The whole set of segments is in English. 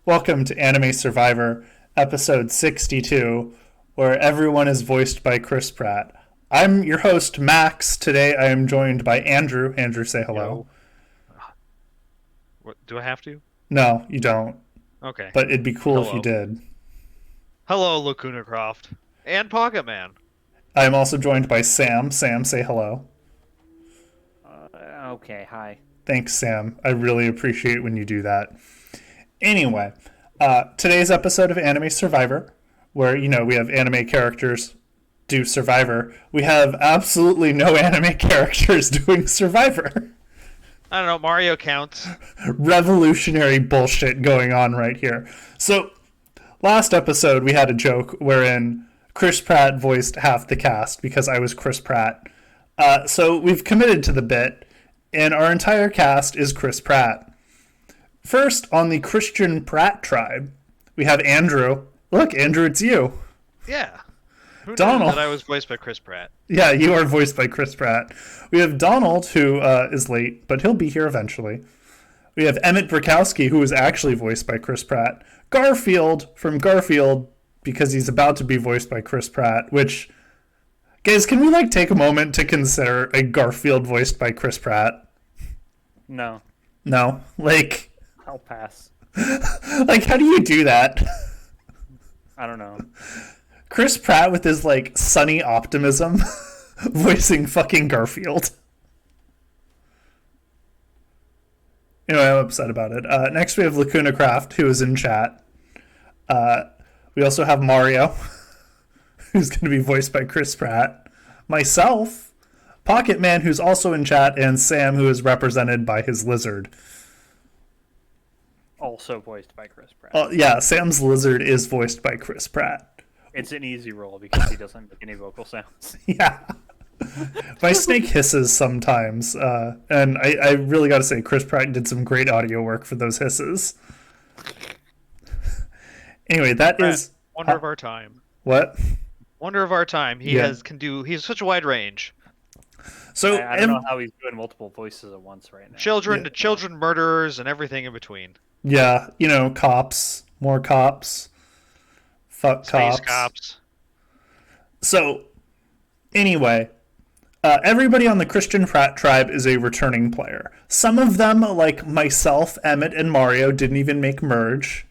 Welcome to Anime Survivor, episode 62, where everyone is voiced by Chris Pratt. I'm your host, Max. Today I am joined by Andrew. Andrew, say hello. Yo. What, do I have to? No, you don't. Okay. But it'd be cool if Hello. you did. Hello, Lacuna Croft. And Pocket Man. I am also joined by Sam. Sam, say hello. Okay, hi. Thanks, Sam. I really appreciate when you do that. Anyway, today's episode of Anime Survivor, where, we have anime characters do Survivor. We have absolutely no anime characters doing Survivor. I don't know, Mario counts. Revolutionary bullshit going on right here. So, last episode we had a joke wherein Chris Pratt voiced half the cast because I was Chris Pratt. So we've committed to the bit, and our entire cast is Chris Pratt. First, on the Christian Pratt tribe, we have Andrew. Look, Andrew, it's you. Yeah. Who Donald. knew that I was voiced by Chris Pratt? Yeah, you are voiced by Chris Pratt. We have Donald, who is late, but he'll be here eventually. We have Emmett Brakowski, who is actually voiced by Chris Pratt. Garfield from Garfield, because he's about to be voiced by Chris Pratt, which... Guys, can we, take a moment to consider a Garfield voiced by Chris Pratt? No, No? I'll pass. How do you do that? I don't know. Chris Pratt with his, sunny optimism voicing fucking Garfield. Anyway, I'm upset about it. Next, we have Lacuna Craft, who is in chat. We also have Mario, who's going to be voiced by Chris Pratt. Myself, Pocket Man, who's also in chat, and Sam, who is represented by his lizard. Also voiced by Chris Pratt. Yeah, Sam's lizard is voiced by Chris Pratt. It's an easy role because he doesn't make any vocal sounds. Yeah. My snake hisses sometimes, and I really got to say, Chris Pratt did some great audio work for those hisses. Anyway, that Pratt, is wonder of our time. What? Wonder of our time. He has such a wide range. So I don't know how he's doing multiple voices at once right now. Children to children murderers and everything in between. Yeah, cops, more cops, fuck Space cops. cops. So, anyway, everybody on the Christian Pratt tribe is a returning player. Some of them, like myself, Emmett, and Mario, didn't even make merge.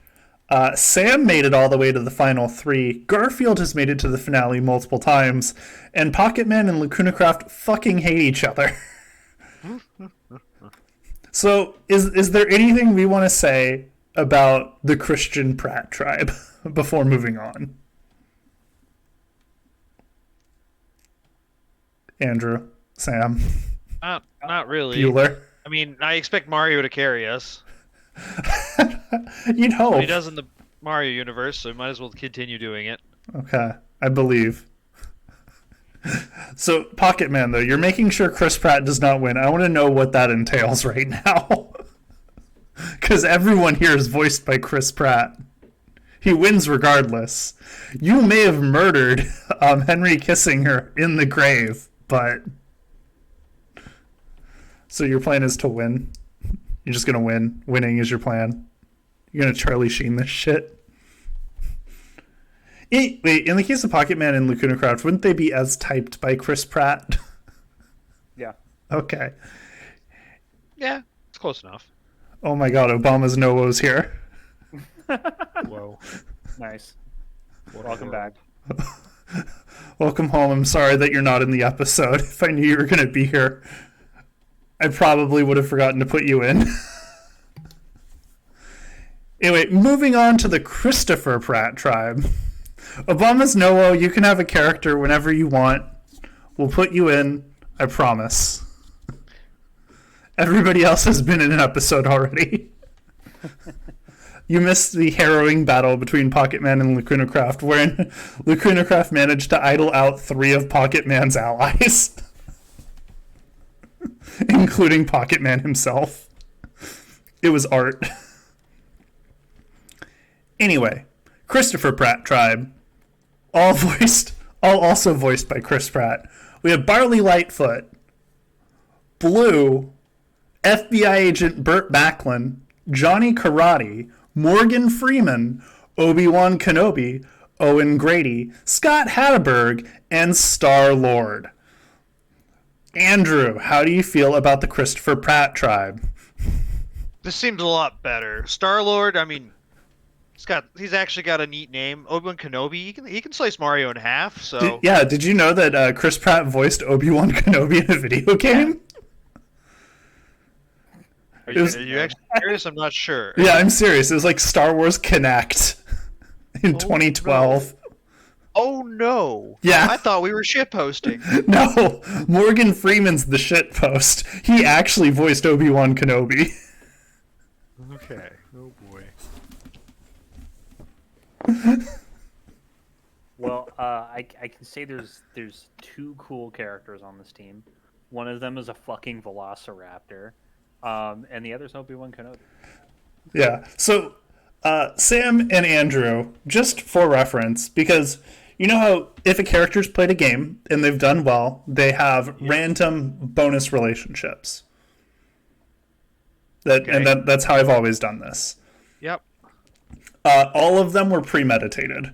Sam made it all the way to the final three. Garfield has made it to the finale multiple times. And Pocket Man and Lacuna Craft fucking hate each other. So, is there anything we want to say about the Christian Pratt tribe before moving on? Andrew, Sam, Not really. Bueller. I mean, I expect Mario to carry us. You'd hope. But he does in the Mario universe, so we might as well continue doing it. Okay, I believe. So, Pocket Man, though, you're making sure Chris Pratt does not win. I want to know what that entails right now. Because everyone here is voiced by Chris Pratt. He wins regardless. You may have murdered Henry Kissinger in the grave, but... So your plan is to win? You're just going to win? Winning is your plan? You're going to Charlie Sheen this shit? Wait, in the case of Pocket Man and Lacuna Craft, wouldn't they be as typed by Chris Pratt? Yeah. Okay. Yeah, it's close enough. Oh my god, Obama's no-wo's here. Whoa. Nice. Welcome back. Welcome home. I'm sorry that you're not in the episode. If I knew you were going to be here, I probably would have forgotten to put you in. Anyway, moving on to the Christopher Pratt tribe. Obama's no-wo, you can have a character whenever you want. We'll put you in, I promise. Everybody else has been in an episode already. You missed the harrowing battle between Pocket Man and Lacuna Craft, wherein Lacuna Craft managed to idle out 3 of Pocket Man's allies. Including Pocket Man himself. It was art. Anyway, Christopher Pratt tribe. All also voiced by Chris Pratt. We have Barley Lightfoot, Blue, FBI agent Burt Backlund, Johnny Karate, Morgan Freeman, Obi-Wan Kenobi, Owen Grady, Scott Hatterberg, and Star-Lord. Andrew, how do you feel about the Christopher Pratt tribe? This seems a lot better. Star-Lord, I mean, he's actually got a neat name. Obi-Wan Kenobi, he can slice Mario in half, so... Did you know that Chris Pratt voiced Obi-Wan Kenobi in a video game? Are you actually serious? I'm not sure. Yeah, I'm serious. It was like Star Wars Connect in 2012. Oh no! Yeah. I thought we were shitposting. No, Morgan Freeman's the shitpost. He actually voiced Obi-Wan Kenobi. Okay. Oh boy. Well, I can say there's two cool characters on this team. One of them is a fucking Velociraptor, and the other's Obi-Wan Kenobi. Yeah. So, Sam and Andrew, just for reference, because you know how if a character's played a game and they've done well, they have random bonus relationships. That's how I've always done this. Yep. All of them were premeditated.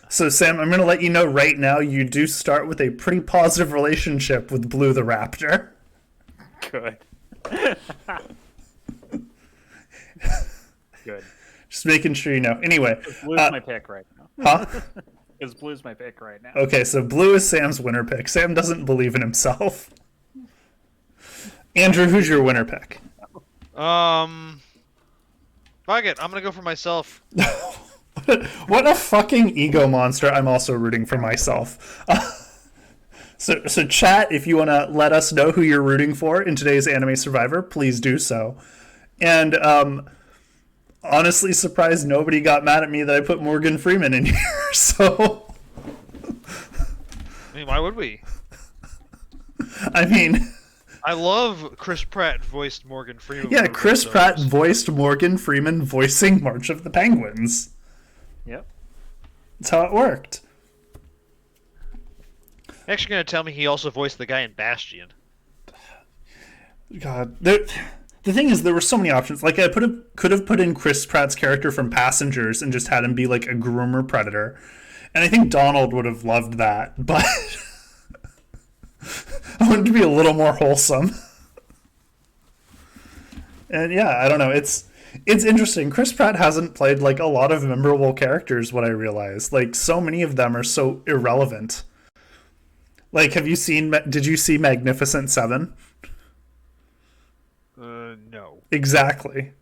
So, Sam, I'm going to let you know right now you do start with a pretty positive relationship with Blue the Raptor. Good. Good. Just making sure you know. Anyway. Blue's my pick right now. Huh? Because Blue's my pick right now. Okay, so Blue is Sam's winner pick. Sam doesn't believe in himself. Andrew, who's your winner pick? Fuck it. I'm gonna go for myself. What a fucking ego monster. I'm also rooting for myself. So chat, if you want to let us know who you're rooting for in today's Anime Survivor, please do so. And honestly surprised nobody got mad at me that I put Morgan Freeman in here. So I mean, why would we? I mean, I love Chris Pratt voiced Morgan Freeman. yeah, Chris Pratt voiced Morgan Freeman voicing March of the Penguins. Yep. That's how it worked. Actually, gonna tell me he also voiced the guy in Bastion. God, the thing is, there were so many options. Like, I could have put in Chris Pratt's character from Passengers and just had him be like a groomer predator, and I think Donald would have loved that. But I wanted to be a little more wholesome. And yeah, I don't know. It's interesting. Chris Pratt hasn't played like a lot of memorable characters. What I realized, like, so many of them are so irrelevant. Like, did you see Magnificent Seven? No. Exactly.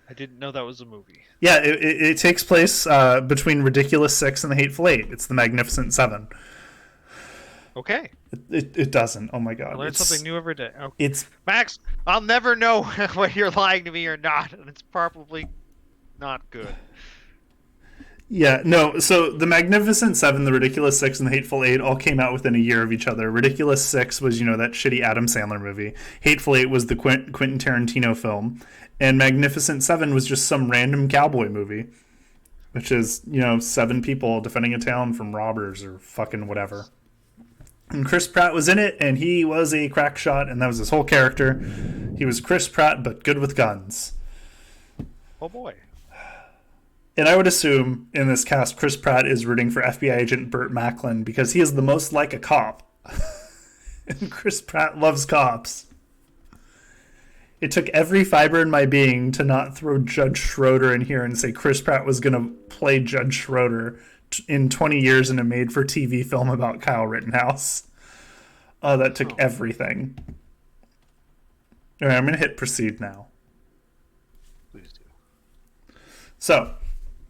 I didn't know that was a movie. Yeah, it takes place between Ridiculous Six and the Hateful Eight. It's the Magnificent Seven. Okay. It doesn't. Oh my god. I learn something new every day. Okay. It's Max, I'll never know whether you're lying to me or not, and it's probably not good. yeah, no, so the Magnificent Seven, the Ridiculous Six, and the Hateful Eight all came out within a year of each other. Ridiculous Six was, that shitty Adam Sandler movie. Hateful Eight was the Quentin Tarantino film. And Magnificent Seven was just some random cowboy movie. Which is, 7 people defending a town from robbers or fucking whatever. And Chris Pratt was in it, and he was a crack shot, and that was his whole character. He was Chris Pratt, but good with guns. Oh boy. And I would assume in this cast, Chris Pratt is rooting for FBI agent Burt Macklin because he is the most like a cop. And Chris Pratt loves cops. It took every fiber in my being to not throw Judge Schroeder in here and say Chris Pratt was going to play Judge Schroeder in 20 years in a made-for-TV film about Kyle Rittenhouse. Oh, that took everything. All right, I'm going to hit proceed now. Please do. So,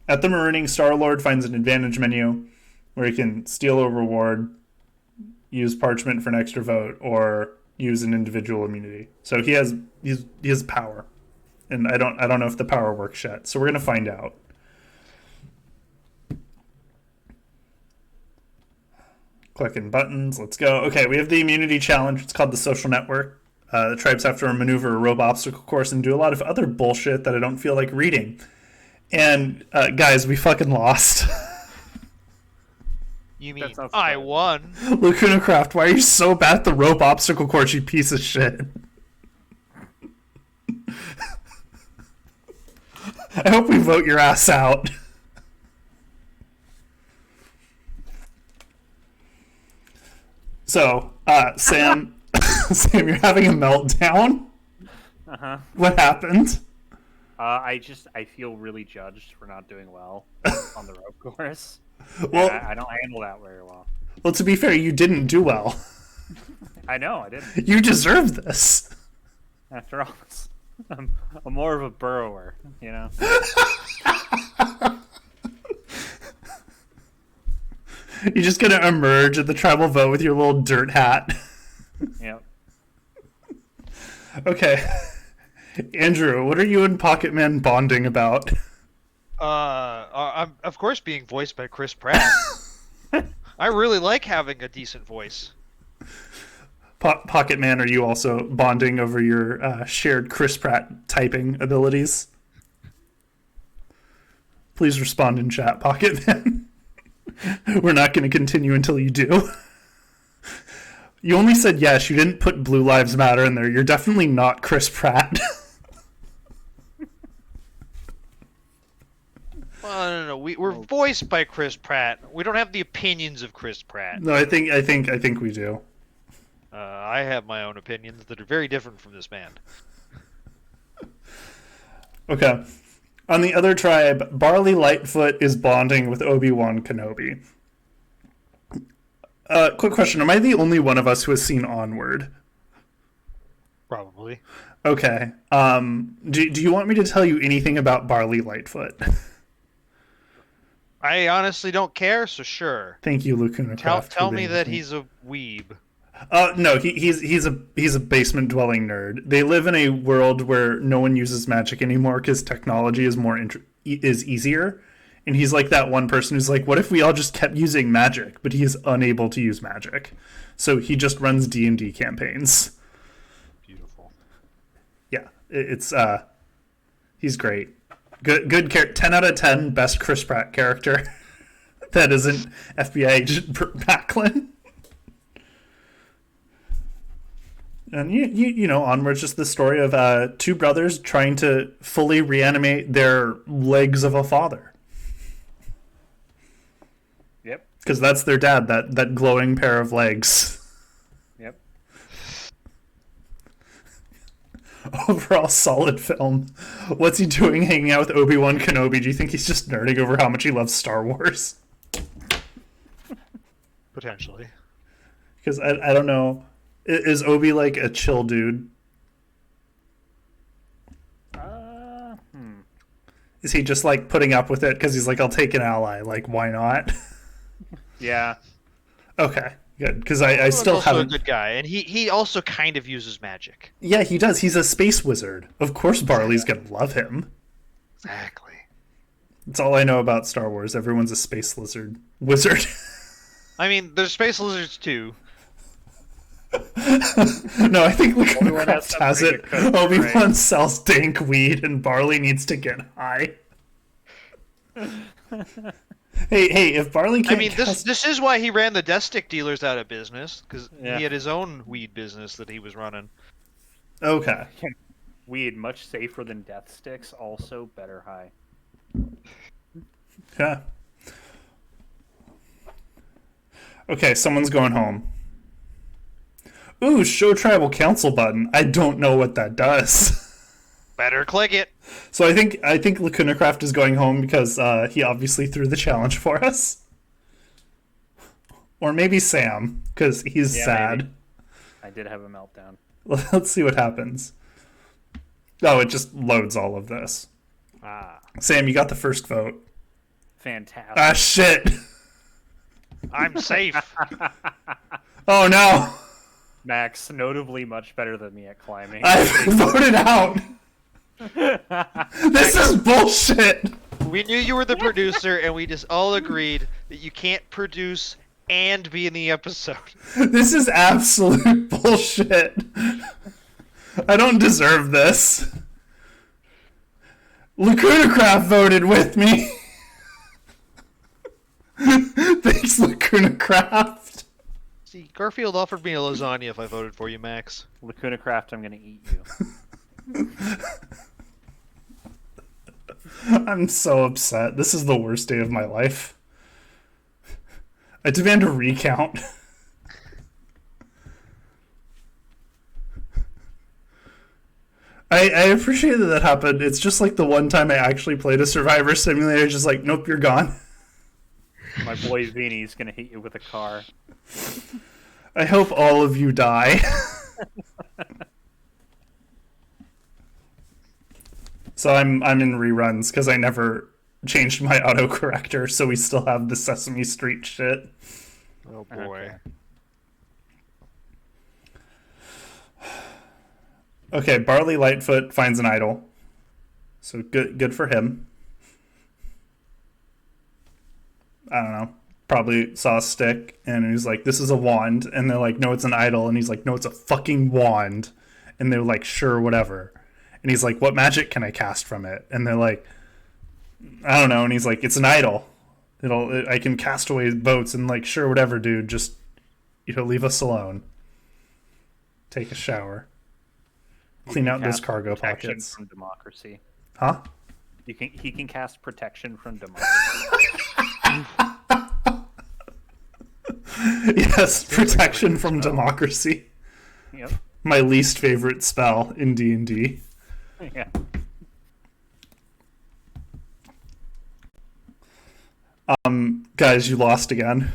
at the Marooning, Star-Lord finds an advantage menu where he can steal a reward, use parchment for an extra vote, or use an individual immunity. So he has power. And I don't know if the power works yet. So we're going to find out. Clicking buttons. Let's go. Okay, we have the immunity challenge. It's called the Social Network. The tribes have to maneuver a rope obstacle course and do a lot of other bullshit that I don't feel like reading. And, guys, we fucking lost. You mean sounds I fun. won? Lacuna Craft, why are you so bad at the rope obstacle course, you piece of shit? I hope we vote your ass out. So, Sam, Sam, you're having a meltdown. Uh-huh. What happened? I feel really judged for not doing well on the rope course. Well, I don't handle that very well. well, to be fair, you didn't do well. I know, I didn't. You deserve this. After all, I'm more of a burrower, you know? You're just gonna emerge at the tribal vote with your little dirt hat. Yep. Okay. Andrew, what are you and Pocket Man bonding about? I'm of course being voiced by Chris Pratt. I really like having a decent voice. Pocket Man, are you also bonding over your shared Chris Pratt typing abilities? Please respond in chat, Pocket Man. We're not going to continue until you do. You only said yes. You didn't put Blue Lives Matter in there. You're definitely not Chris Pratt. Well, no. We're voiced by Chris Pratt. We don't have the opinions of Chris Pratt. No, I think we do. I have my own opinions that are very different from this man. Okay. On the other tribe, Barley Lightfoot is bonding with Obi-Wan Kenobi. Quick question. Am I the only one of us who has seen Onward? Probably. Okay. Do you want me to tell you anything about Barley Lightfoot? I honestly don't care, so sure. Thank you, Lacuna Craft. Tell me that he's a weeb. No, he's a basement dwelling nerd. They live in a world where no one uses magic anymore because technology is is easier. And he's like that one person who's like, what if we all just kept using magic? But he is unable to use magic, so he just runs D&D campaigns. Beautiful. Yeah, it's he's great. Good 10 out of 10 best Chris Pratt character. That isn't FBI agent Backlund. And you know, Onward's just the story of two brothers trying to fully reanimate their legs of a father. Yep. Because that's their dad, that glowing pair of legs. Yep. Overall, solid film. What's he doing hanging out with Obi-Wan Kenobi? Do you think he's just nerding over how much he loves Star Wars? Potentially. Because I don't know. Is Obi like a chill dude? Is he just like putting up with it because he's like, I'll take an ally? Like, why not? Yeah. Okay, good. Because I still also haven't. a good guy, and he also kind of uses magic. Yeah, he does. He's a space wizard. Of course, Barley's gonna love him. Exactly. That's all I know about Star Wars. Everyone's a space wizard. I mean, there's space lizards too. No, I think Obi-Wan has Craft has it. something to cook, Obi-Wan right? sells dank weed, and Barley needs to get high. Hey! If Barley can't, I mean, this is why he ran the death stick dealers out of business, because Yeah. he had his own weed business that he was running. Okay. Weed, much safer than death sticks, also better high. Yeah. Okay, someone's going home. Ooh, show tribal council button. I don't know what that does. Better click it. So I think Lacuna Craft is going home because he obviously threw the challenge for us. Or maybe Sam, because he's sad. Maybe. I did have a meltdown. Let's see what happens. Oh, it just loads all of this. Sam, you got the first vote. Fantastic. Ah, shit. I'm safe. Oh, no. Max, notably much better than me at climbing. I voted out. This is bullshit. We knew you were the producer, and we just all agreed that you can't produce and be in the episode. This is absolute bullshit. I don't deserve this. Lacuna Craft voted with me. Thanks, Lacuna Craft. See, Garfield offered me a lasagna if I voted for you, Max. Lacuna Craft, I'm gonna eat you. I'm so upset. This is the worst day of my life. I demand a recount. I appreciate that happened. It's just like the one time I actually played a Survivor Simulator, just like, nope, you're gone. My boy Vinny's gonna hit you with a car. I hope all of you die. So I'm in reruns because I never changed my autocorrector, so we still have the Sesame Street shit. Oh boy. Okay, Barley Lightfoot finds an idol. So good for him. I don't know. Probably saw a stick and he's like, this is a wand. And they're like, no, it's an idol. And he's like, no, it's a fucking wand. And they're like, sure, whatever. And he's like, what magic can I cast from it? And they're like, I don't know. And he's like, it's an idol. I can cast away boats. And like, sure, whatever, dude. Just, leave us alone. Take a shower. Clean out those cargo pockets. From democracy. Huh? He can cast protection from democracy. Yes, protection from democracy. Yep. My least favorite spell in D&D. Yeah. Guys, you lost again.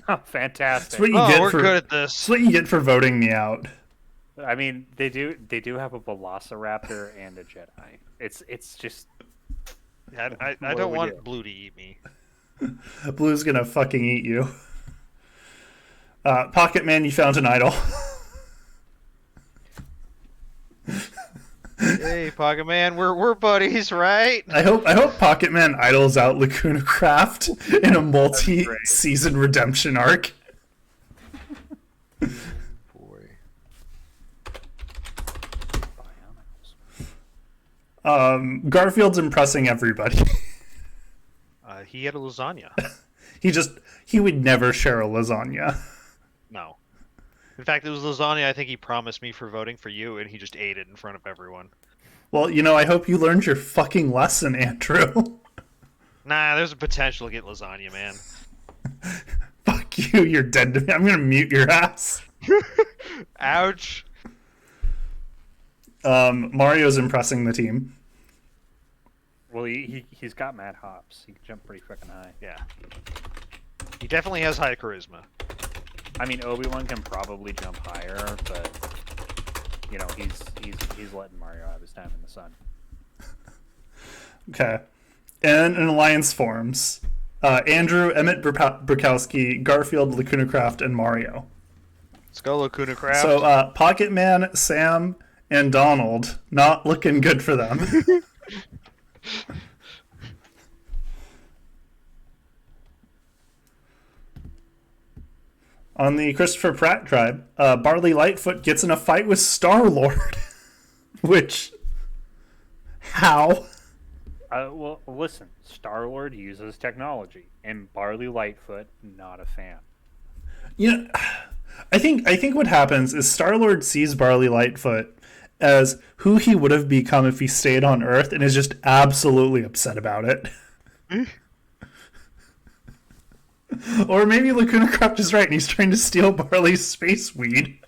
Oh, fantastic. That's what you get We're for, good at That's this. what you get for voting me out. I mean, they do have a Velociraptor and a Jedi. It's just I What do don't we want do? Blue to eat me. Blue's gonna fucking eat you. Pocket Man, you found an idol. Hey, Pocket Man, we're buddies, right? I hope Pocket Man idols out Lacuna Craft in a multi-season redemption arc. Boy. Garfield's impressing everybody. He had a lasagna. He would never share a lasagna. No. In fact, it was lasagna I think he promised me for voting for you, and he just ate it in front of everyone. Well, I hope you learned your fucking lesson, Andrew. Nah, there's a potential to get lasagna, man. Fuck you, you're dead to me. I'm gonna mute your ass. Ouch. Mario's impressing the team. well, he's got mad hops. He can jump pretty fucking high. Yeah. He definitely has high charisma. I mean, Obi-Wan can probably jump higher, but he's letting Mario have his time in the sun. Okay. And an alliance forms. Andrew, Emmett Brukowski, Garfield, Lacuna Craft, and Mario. Let's go, Lacuna Craft. So, Pocket Man, Sam, and Donald, not looking good for them. On the Christopher Pratt tribe, Barley Lightfoot gets in a fight with Star-Lord. Which... How? Well, listen, Star-Lord uses technology, and Barley Lightfoot, not a fan. I think what happens is Star-Lord sees Barley Lightfoot as who he would have become if he stayed on Earth and is just absolutely upset about it. Or maybe Lacuna Craft is right and he's trying to steal Barley's space weed.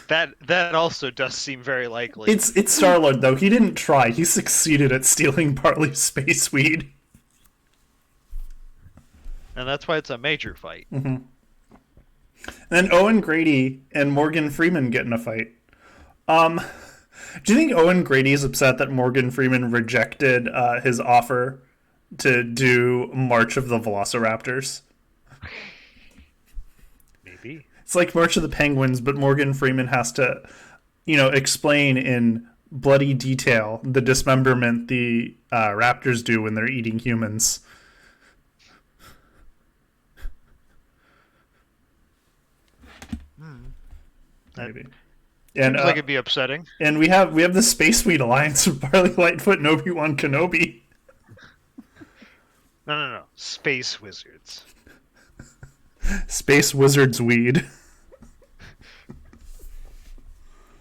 That also does seem very likely. It's Star-Lord though. He didn't try. He succeeded at stealing Barley's space weed. And that's why it's a major fight. Mm-hmm. And then Owen Grady and Morgan Freeman get in a fight. Do you think Owen Grady is upset that Morgan Freeman rejected his offer to do March of the Velociraptors? Maybe. It's like March of the Penguins, but Morgan Freeman has to, explain in bloody detail the dismemberment the raptors do when they're eating humans. Maybe. And Seems like it'd be upsetting. And we have the Space Weed Alliance with Barley Lightfoot and Obi-Wan Kenobi. No. Space wizards. Space Wizards Weed.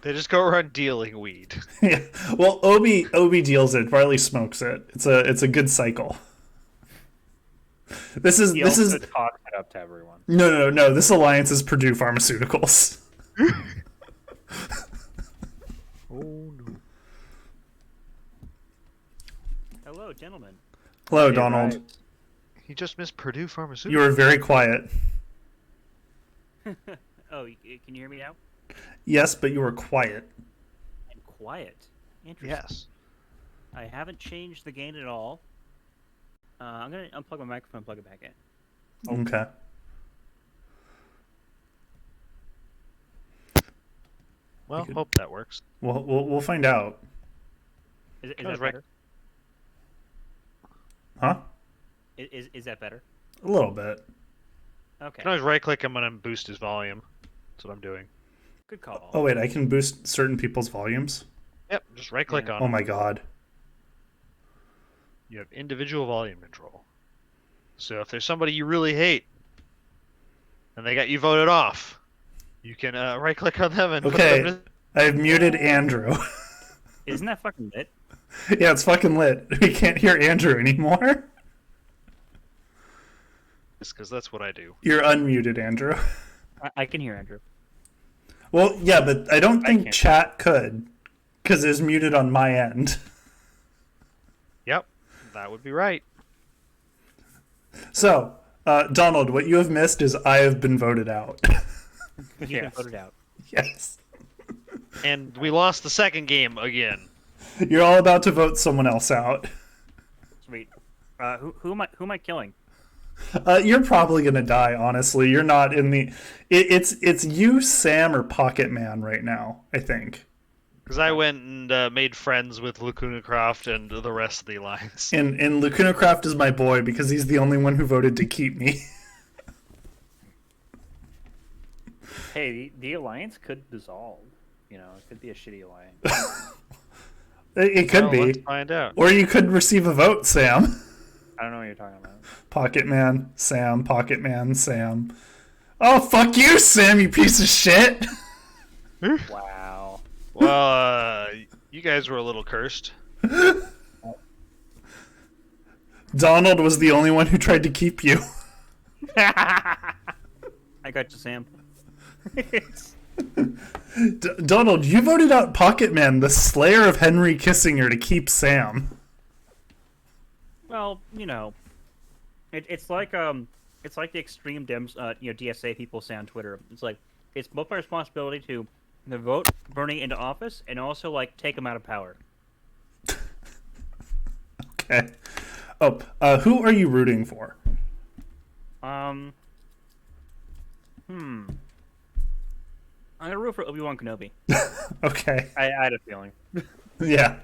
They just go around dealing weed. Yeah. Well, Obi deals it. Barley smokes it. It's a good cycle. This is He this also is talks it up to everyone. no. This alliance is Purdue Pharmaceuticals. Oh no. Hello, gentlemen. Hello, They Donald. arrived. He just missed Purdue Pharmaceuticals. You were very quiet. Oh, can you hear me now? Yes, but you were quiet. I'm quiet. Interesting. Yes. I haven't changed the gain at all. I'm gonna unplug my microphone and plug it back in. Okay. Well, could- hope that works. We'll find out. Is I was that right. better? Huh? Is that better? A little bit. I Okay. can always right-click him and boost his volume. That's what I'm doing. Good call. Oh wait, I can boost certain people's volumes. Yep, just right-click Yeah. on Oh him. my god. You have individual volume control. So if there's somebody you really hate, and they got you voted off, you can right-click on them and Okay. put them I've muted Andrew. Isn't that fucking lit? Yeah, it's fucking lit. We can't hear Andrew anymore. because that's what I do. You're unmuted, Andrew. I can hear Andrew. Well, yeah, but I don't think can't. chat could, because it's muted on my end. Yep, that would be right. So, Donald, what you have missed is I have been voted out. You've been Yes. voted out. Yes. And we lost the second game again. You're all about to vote someone else out. Sweet. Who am I killing? You're probably gonna die, honestly. You're not in the... It's you, Sam, or Pocket Man right now, I think. Because I went and made friends with Lacuna Croft and the rest of the alliance. And Lacuna Craft is my boy because he's the only one who voted to keep me. Hey, the alliance could dissolve. You know, it could be a shitty alliance. It could Well, let's be. find out. Or you could receive a vote, Sam. I don't know what you're talking about. Pocket Man, Sam, Pocket Man, Sam. Oh, fuck you, Sam, you piece of shit! Wow. Well, you guys were a little cursed. Donald was the only one who tried to keep you. I got you, Sam. Donald, you voted out Pocket Man, the slayer of Henry Kissinger, to keep Sam. Well, you know, it's like the extreme Dems, DSA people say on Twitter. It's like it's both my responsibility to vote Bernie into office and also like take him out of power. Okay. Oh, who are you rooting for? I'm gonna root for Obi-Wan Kenobi. Okay. I had a feeling. Yeah,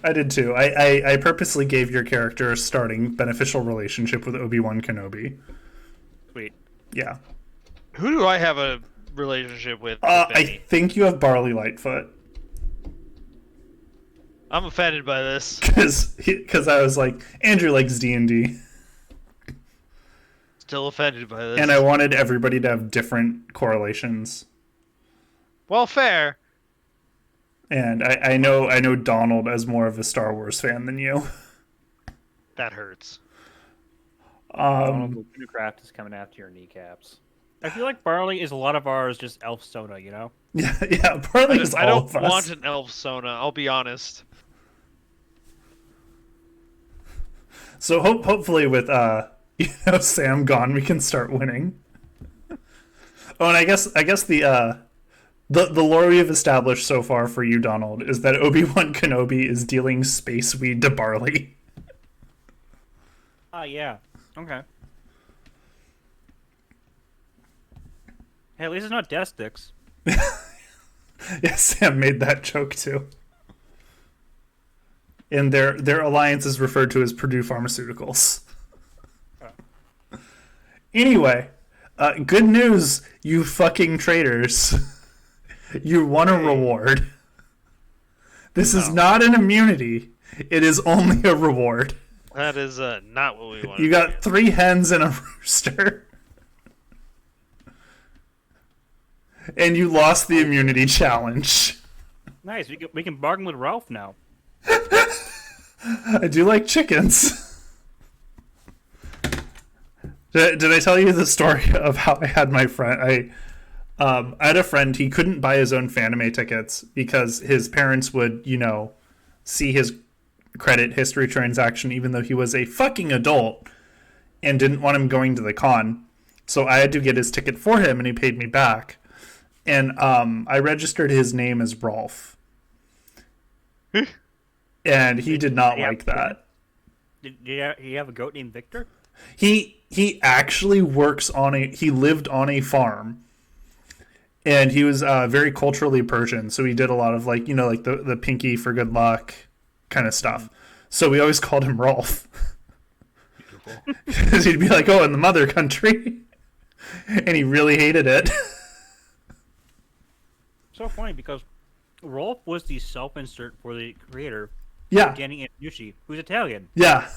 I did too. I purposely gave your character a starting beneficial relationship with Obi-Wan Kenobi. Sweet. Yeah. Who do I have a relationship with? if I any? think you have Barley Lightfoot. I'm offended by this. Because I was like, Andrew likes D&D. Still offended by this. And I wanted everybody to have different correlations. Well, fair. And I know Donald as more of a Star Wars fan than you. That hurts. Lacuna Craft is coming after your kneecaps. I feel like Barley is a lot of ours just elf soda, you know? Yeah, Barley is I all don't of us. want an elf Sona, I'll be honest. So hopefully with Sam gone, we can start winning. Oh, and I guess the lore we have established so far for you, Donald, is that Obi-Wan Kenobi is dealing space weed to Barley. Yeah. Okay. Hey, at least it's not death sticks. Yeah, Sam made that joke too. And their alliance is referred to as Purdue Pharmaceuticals. Anyway, good news, you fucking traitors. You won a reward. This is not an immunity. It is only a reward. That is not what we want. You got 3 hens and a rooster. And you lost the immunity challenge. Nice. We can bargain with Ralph now. I do like chickens. Did I tell you the story of how I had my friend? I had a friend. He couldn't buy his own Fanime tickets because his parents would, see his credit history transaction, even though he was a fucking adult, and didn't want him going to the con. So I had to get his ticket for him, and he paid me back. And I registered his name as Rolf. And he did not like that. Did he have a goat named Victor? He actually he lived on a farm. And he was very culturally Persian, so he did a lot of like the pinky for good luck kind of stuff. So we always called him Rolf. Because he'd be like, "Oh, in the mother country," and he really hated it. So funny because Rolf was the self-insert for the creator, Yeah, Danny Antonucci, who's Italian. yeah,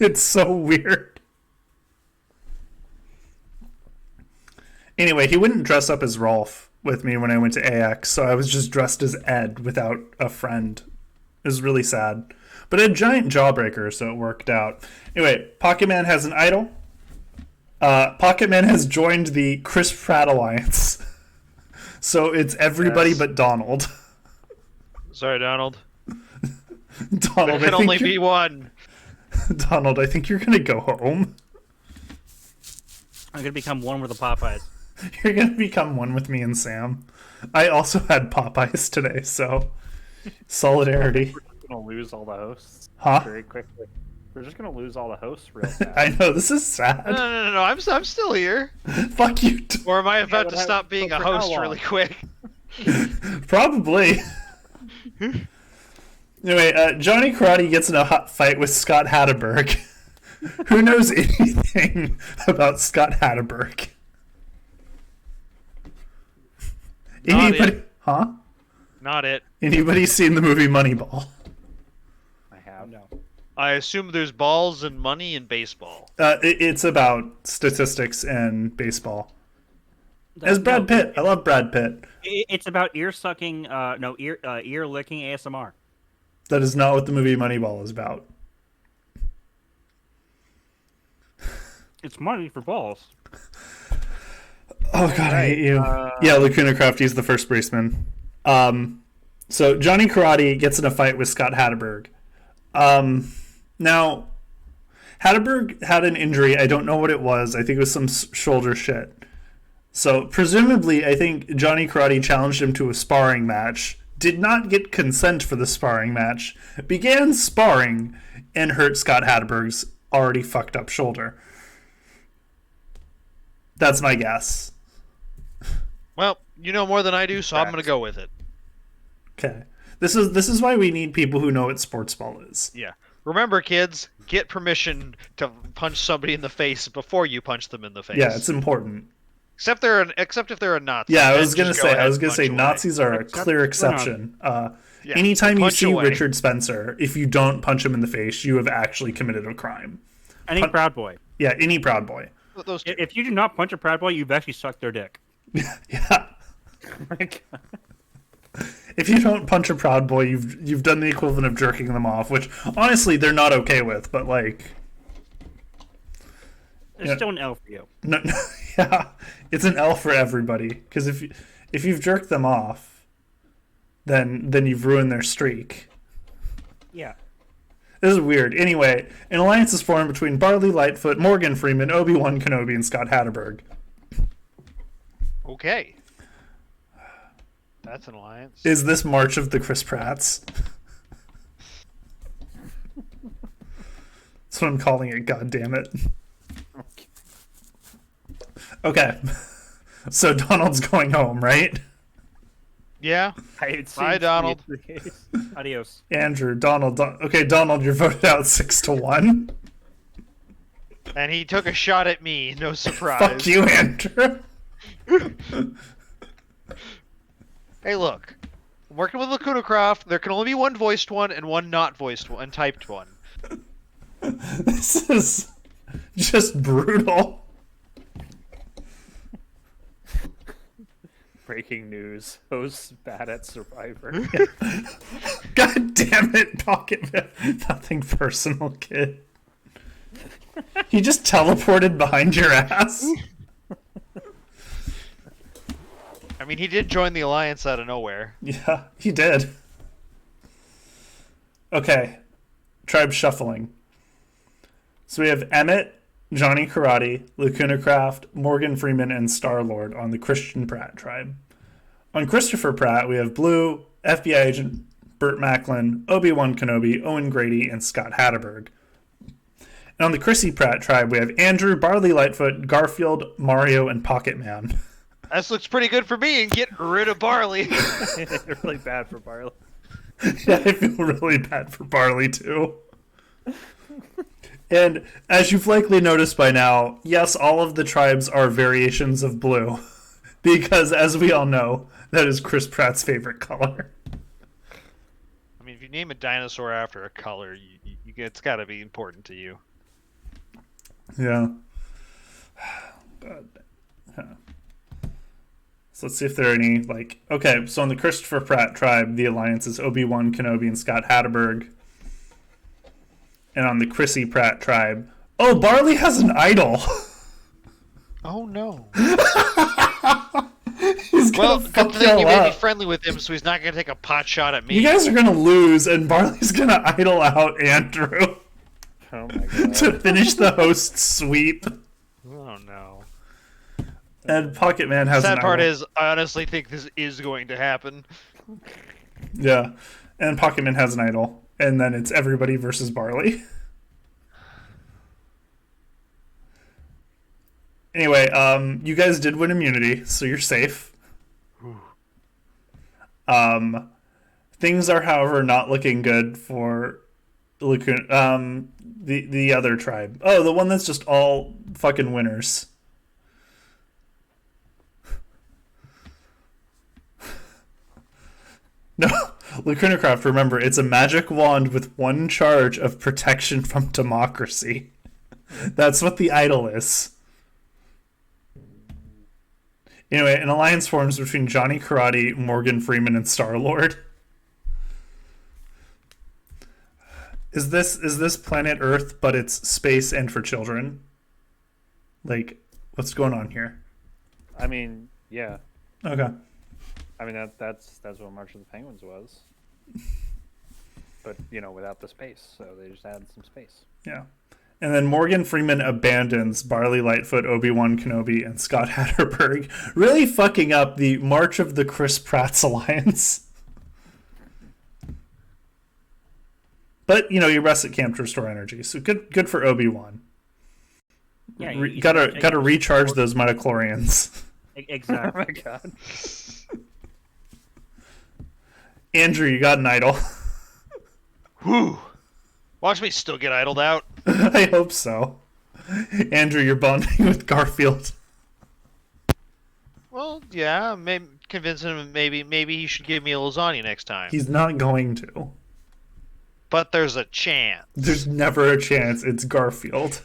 it's so weird. Anyway, he wouldn't dress up as Rolf with me when I went to AX, so I was just dressed as Ed without a friend. It was really sad. But a giant jawbreaker, so it worked out. Anyway, Pocket Man has an idol. Pocket Man has joined the Chris Pratt Alliance. So it's everybody but Donald. Sorry, Donald. Donald, There can only be one. Donald, I think you're going to go home. I'm gonna become one with the Popeyes. You're going to become one with me and Sam. I also had Popeyes today, so solidarity. We're gonna lose all the hosts Huh? very quickly. We're just gonna lose all the hosts real fast. I know, this is sad. No. I'm still here. Fuck you. Or am I about to but stop being a for how host long? really quick? Probably. Anyway, Johnny Karate gets in a hot fight with Scott Hatterberg. Who knows anything about Scott Hatterberg? Not Anybody? it. Huh? Not it. Anybody seen the movie Moneyball? I have. No. I assume there's balls and money in baseball. It's about statistics and baseball. As Brad Pitt. I love Brad Pitt. It's about ear sucking. Ear licking ASMR. That is not what the movie Moneyball is about. It's money for balls. Oh god, I hate you. Yeah, Lacuna Crafty's the first baseman. So Johnny Karate gets in a fight with Scott Hatterberg. Now, Hatterberg had an injury. I don't know what it was. I think it was some shoulder shit. So presumably, I think Johnny Karate challenged him to a sparring match, did not get consent for the sparring match, began sparring, and hurt Scott Hatterberg's already fucked up shoulder. That's my guess. Well, you know more than I do, so I'm going to go with it. Okay. This is why we need people who know what sports ball is. Yeah. Remember, kids, get permission to punch somebody in the face before you punch them in the face. Yeah, it's important. Except if they're a Nazi. Yeah, I Then was gonna just go ahead and say punch away. Nazis are a clear exception. Anytime you punch see away. Richard Spencer, if you don't punch him in the face, you have actually committed a crime. Any Proud Boy. Yeah, any Proud Boy. Those two. If you do not punch a Proud Boy, you've actually sucked their dick. Yeah. If you don't punch a Proud Boy, you've done the equivalent of jerking them off, which honestly they're not okay with. But like, It's still an L for you. no, yeah, it's an L for everybody. Because if you've jerked them off, then you've ruined their streak. Yeah. This is weird. Anyway, an alliance is formed between Barley Lightfoot, Morgan Freeman, Obi-Wan Kenobi, and Scott Hatterberg. Okay. That's an alliance. Is this March of the Chris Pratts? That's what I'm calling it, God damn it. Okay. So Donald's going home, right? Yeah. Bye, Donald. Adios. Andrew, Donald. Okay, Donald, you're voted out 6-1. And he took a shot at me. No surprise. Fuck you, Andrew. Hey, look. I'm working with Lacuna Croft. There can only be one voiced one and one not voiced one and typed one. This is just brutal. Breaking news. Hosts bad at Survivor. God damn it, Pocket Man. Nothing personal, kid. He just teleported behind your ass. I mean, he did join the alliance out of nowhere. Yeah, he did. Okay, tribe shuffling. So we have Emmett, Johnny Karate, Lacuna Craft, Morgan Freeman, and Star-Lord on the Christian Pratt tribe. On Christopher Pratt, we have Blue, FBI agent Burt Macklin, Obi-Wan Kenobi, Owen Grady, and Scott Hatterberg. And on the Chrissy Pratt tribe, we have Andrew, Barley Lightfoot, Garfield, Mario, and Pocket Man. This looks pretty good for me and get rid of Barley. Really bad for Barley. Yeah, I feel really bad for Barley, too. And as you've likely noticed by now, yes, all of the tribes are variations of blue. Because, as we all know, that is Chris Pratt's favorite color. I mean, if you name a dinosaur after a color, it's got to be important to you. Yeah. So let's see if there are any, like... Okay, so on the Christopher Pratt tribe, the alliance is Obi-Wan Kenobi and Scott Hatterberg. And on the Chrissy Pratt tribe... Oh, Barley has an idol! Oh, no. He's gonna Well, fuck good thing you y'all made me up. friendly with him, so he's not going to take a pot shot at me. You guys are gonna lose, and Barley's gonna idol out Andrew Oh my god. to finish the host sweep. Oh, no. And Pocket Man has Sad an part idol. is, I honestly think this is going to happen. Yeah. And Pocket Man has an idol. And then it's everybody versus Barley. Anyway, you guys did win immunity, so you're safe. Things are, however, not looking good for the other tribe. Oh, the one that's just all fucking winners. No, Lacuna Craft, remember, it's a magic wand with one charge of protection from democracy. That's what the idol is. Anyway, an alliance forms between Johnny Karate, Morgan Freeman, and Star-Lord. Is this planet Earth, but it's space and for children? Like, what's going on here? I mean, yeah. Okay. I mean that's what March of the Penguins was. But, without the space, so they just added some space. Yeah. And then Morgan Freeman abandons Barley Lightfoot, Obi-Wan Kenobi, and Scott Hatterberg, really fucking up the March of the Chris Pratt's alliance. But, he rests at camp to restore energy, so good for Obi-Wan. Yeah, Gotta recharge those midichlorians. Exactly. Oh my god. Andrew, you got an idol. Whew. Watch me still get idled out. I hope so. Andrew, you're bonding with Garfield. Well, yeah, maybe convincing him maybe he should give me a lasagna next time. He's not going to. But there's a chance. There's never a chance. It's Garfield.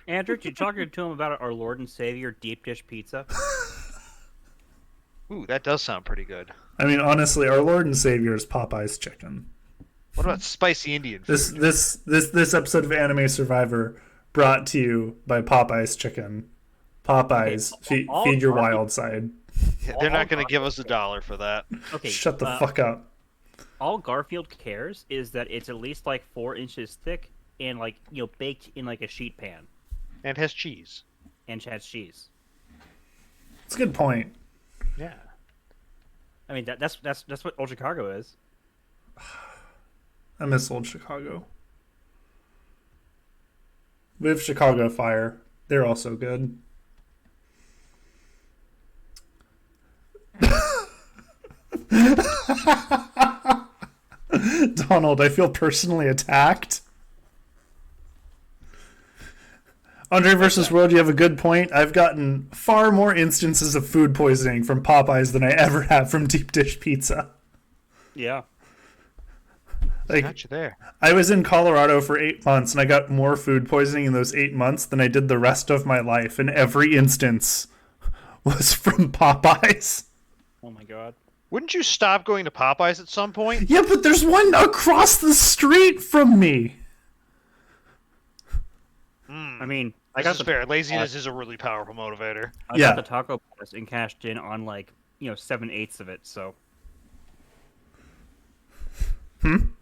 Andrew, did you talk to him about our Lord and Savior deep dish pizza? Ooh, that does sound pretty good. I mean, honestly, our Lord and Savior is Popeye's chicken. What about spicy Indian food? This episode of Anime Survivor brought to you by Popeye's chicken. Popeye's, feed your wild side. Yeah, they're not going to give us $1 for that. Okay. Shut the fuck up. All Garfield cares is that it's at least like 4 inches thick and baked in like a sheet pan And has cheese. and has cheese. It's a good point. Yeah. I mean that's what Old Chicago is. I miss old Chicago. We have Chicago Fire. They're also good. Donald, I feel personally attacked. Andre versus World, you have a good point. I've gotten far more instances of food poisoning from Popeyes than I ever have from deep dish pizza. Yeah. Got you there. I was in Colorado for 8 months, and I got more food poisoning in those 8 months than I did the rest of my life, and every instance was from Popeyes. Oh my god. Wouldn't you stop going to Popeyes at some point? Yeah, but there's one across the street from me. I mean, I This got is the fair. Laziness is a really powerful motivator. I Yeah. got the taco pass and cashed in on like 7/8 of it. So. Remember,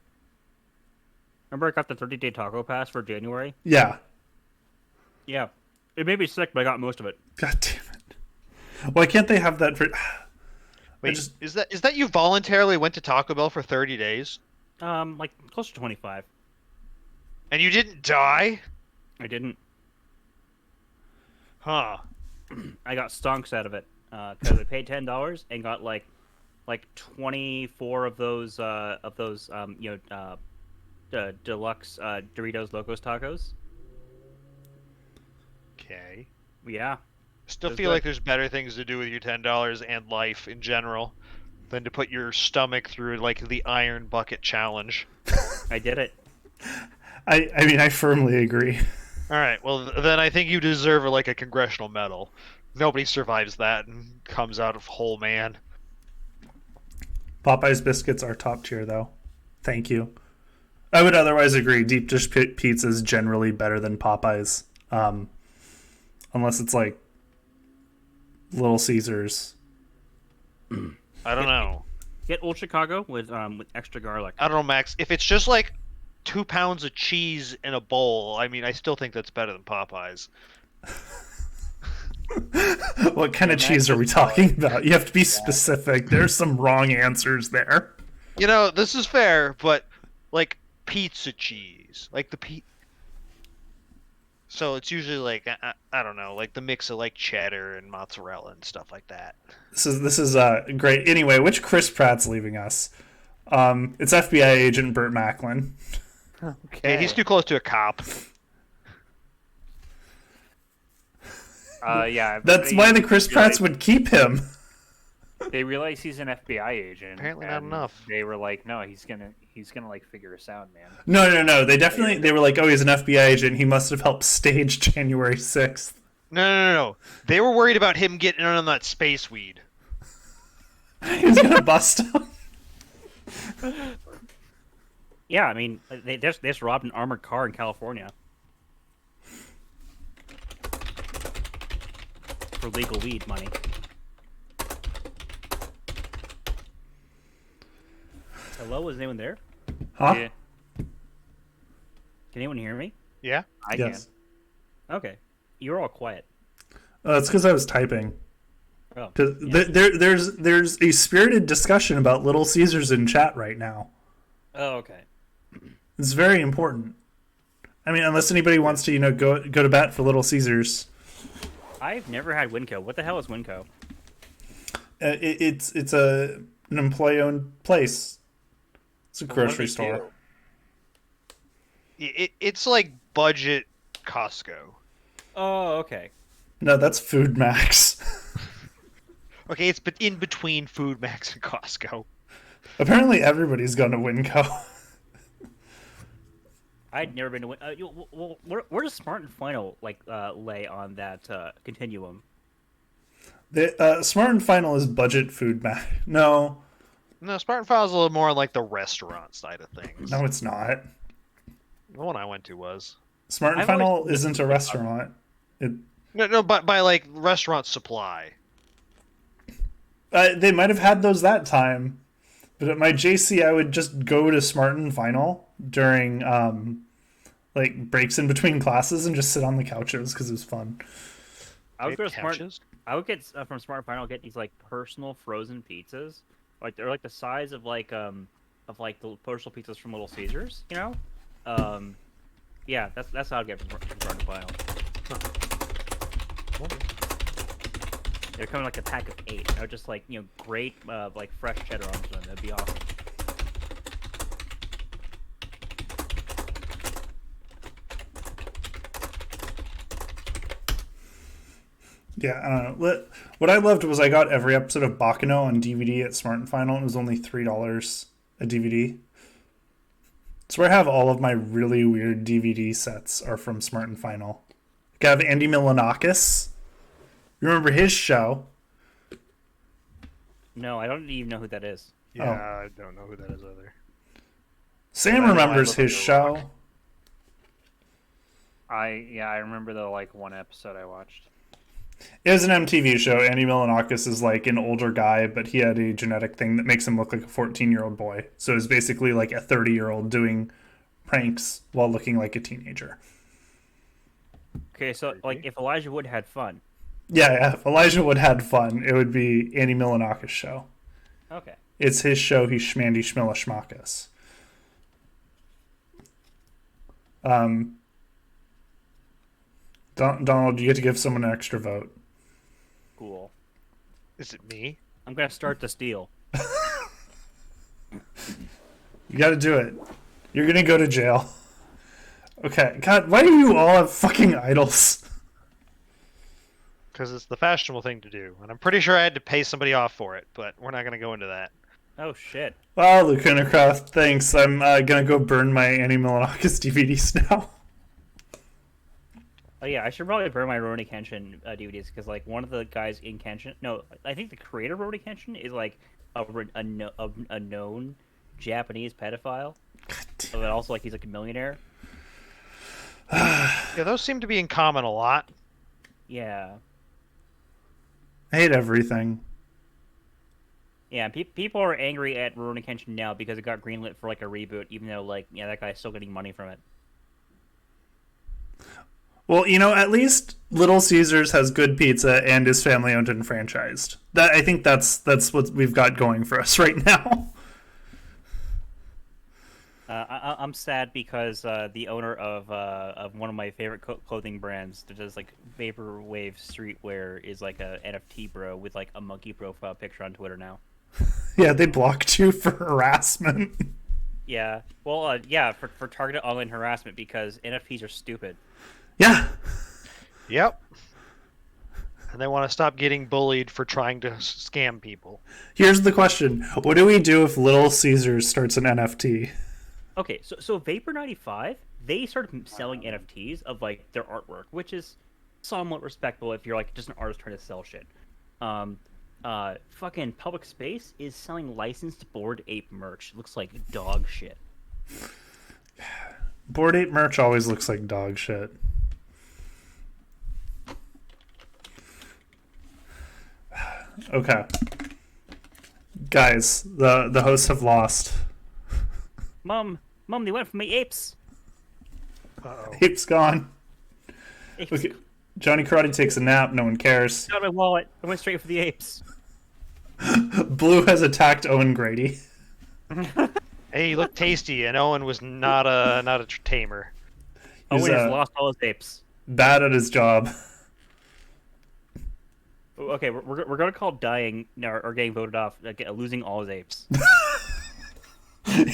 I got the 30-day taco pass for January. Yeah. Yeah, it made me sick, but I got most of it. God damn it. Why can't they have that for... Wait, is that you voluntarily went to Taco Bell for 30 days? Like close to 25. And you didn't die? I didn't. Huh. I got stonks out of it because I paid $10 and got like 24 of those deluxe Doritos Locos tacos. Okay. Yeah. Still That's feel good. like there's better things to do with your $10 and life in general than to put your stomach through like the iron bucket challenge. I did it. I mean, I firmly agree. All right, well then I think you deserve like a congressional medal. Nobody survives that and comes out of whole man. Popeye's biscuits are top tier, though. Thank you. I would otherwise agree. Deep dish pizza is generally better than Popeye's, unless it's like Little Caesars. I don't know. Get Old Chicago with extra garlic. I don't know, Max. If it's just like 2 pounds of cheese in a bowl, I mean, I still think that's better than Popeyes. What kind of cheese are we talking about? You have to be specific. There's some wrong answers there. You know, this is fair, but like pizza cheese, like so it's usually like I don't know, like the mix of like cheddar and mozzarella and stuff like that. This is great. Anyway, which Chris Pratt's leaving us? It's FBI agent Burt Macklin. Okay, he's too close to a cop. Yeah. That's why the Chris Pratts would keep him. They realize he's an FBI agent. Apparently not and enough. They were like, no, he's gonna like figure us out, man. No. They were like, oh, he's an FBI agent. He must have helped stage January 6th. No. They were worried about him getting on that space weed. He's gonna bust him. Yeah, I mean, they just robbed an armored car in California for legal weed money. Hello, is anyone there? Huh? Yeah, Can anyone hear me? Yeah? I Yes. Okay, you're all quiet. It's because I was typing. Oh, 'Cause yeah. there's a spirited discussion about Little Caesars in chat right now. Oh, okay. It's very important. I mean, unless anybody wants to, go to bat for Little Caesars. I've never had Winco. What the hell is Winco? It's an employee-owned place. It's a What do grocery they store. do? It's like budget Costco. Oh, okay. No, that's Food Max. Okay, it's in between Food Max and Costco. Apparently, everybody's going to Winco. I'd never been to Win. Where does Smart and Final lay on that continuum? Smart and Final is budget Food Max. No, No, File's a little more on like the restaurant side of things. no, it's not. The one I went to was. Smart and I've always Final been- isn't a restaurant. No, but by like restaurant supply. They might have had those that time, but at my JC, I would just go to Smart and Final during like breaks in between classes and just sit on the couches because it was fun. I would They go have to Smart. couches? I would get from Smart and Final. Get these like personal frozen pizzas. Like they're like the size of like the personal pizzas from Little Caesars. Yeah, that's how I'd get from Smart and Final. They're coming like a pack of 8. I would just grate like fresh cheddar onto them. That'd be awesome. Yeah, I don't know. What I loved was I got every episode of Bakano on DVD at Smart and Final. And it was only $3 a DVD. It's where I have all of my really weird DVD sets are from Smart and Final. Like I have Andy Milonakis. You remember his show? No, I don't even know who that is. Yeah, I don't know who that is either. Sam I know I remembers look his like a show. rock. I remember the like one episode I watched. It was an MTV show. Andy Milonakis is like an older guy, but he had a genetic thing that makes him look like a 14-year-old boy. So it's basically like a 30-year-old doing pranks while looking like a teenager. Okay, so like if Elijah Wood had fun. Yeah. If Elijah Wood had fun, it would be Andy Milonakis' show. Okay. It's his show. He's Schmandy Schmilla Schmackis. Donald, you get to give someone an extra vote. Cool. Is it me? I'm gonna start the steal. You got to do it. You're gonna go to jail. Okay. God, why do you all have fucking idols? Because it's the fashionable thing to do, and I'm pretty sure I had to pay somebody off for it, but we're not going to go into that. Oh shit. Wow, Lacuna Craft, thanks. I'm gonna go burn my Annie Milonakis DVDs now. Oh yeah, I should probably burn my Rurouni Kenshin DVDs because like one of the guys in Kenshin, no, I think the creator of Rurouni Kenshin is like a known Japanese pedophile, but also like he's like a millionaire. Yeah, those seem to be in common a lot. Yeah, I hate everything. yeah. People are angry at Rurouni Kenshin now because it got greenlit for like a reboot, even though like that guy's still getting money from it. Well, at least Little Caesars has good pizza and is family owned and franchised. I think that's what we've got going for us right now. I'm sad because the owner of one of my favorite clothing brands that does like vaporwave streetwear is like a NFT bro with like a monkey profile picture on Twitter now. Yeah, they blocked you for harassment. Yeah, well, yeah, for targeted online harassment because NFTs are stupid. Yeah. Yep. And they want to stop getting bullied for trying to scam people. Here's the question. What do we do if Little Caesars starts an NFT? Okay, so Vapor 95, they started selling NFTs of like their artwork, which is somewhat respectable if you're like just an artist trying to sell shit. Fucking Public Space is selling licensed Bored Ape merch. It looks like dog shit. Bored Ape merch always looks like dog shit. Okay. Guys, the hosts have lost. Mom, they went for me apes. Uh-oh. Ape's gone. Apes. Okay. Johnny Karate takes a nap. No one cares. Got my wallet. I went straight for the apes. Blue has attacked Owen Grady. Hey, you look tasty, and Owen was not a tamer. He's, Owen has lost all his apes. bad at his job. Okay, we're gonna call dying or getting voted off losing all his apes.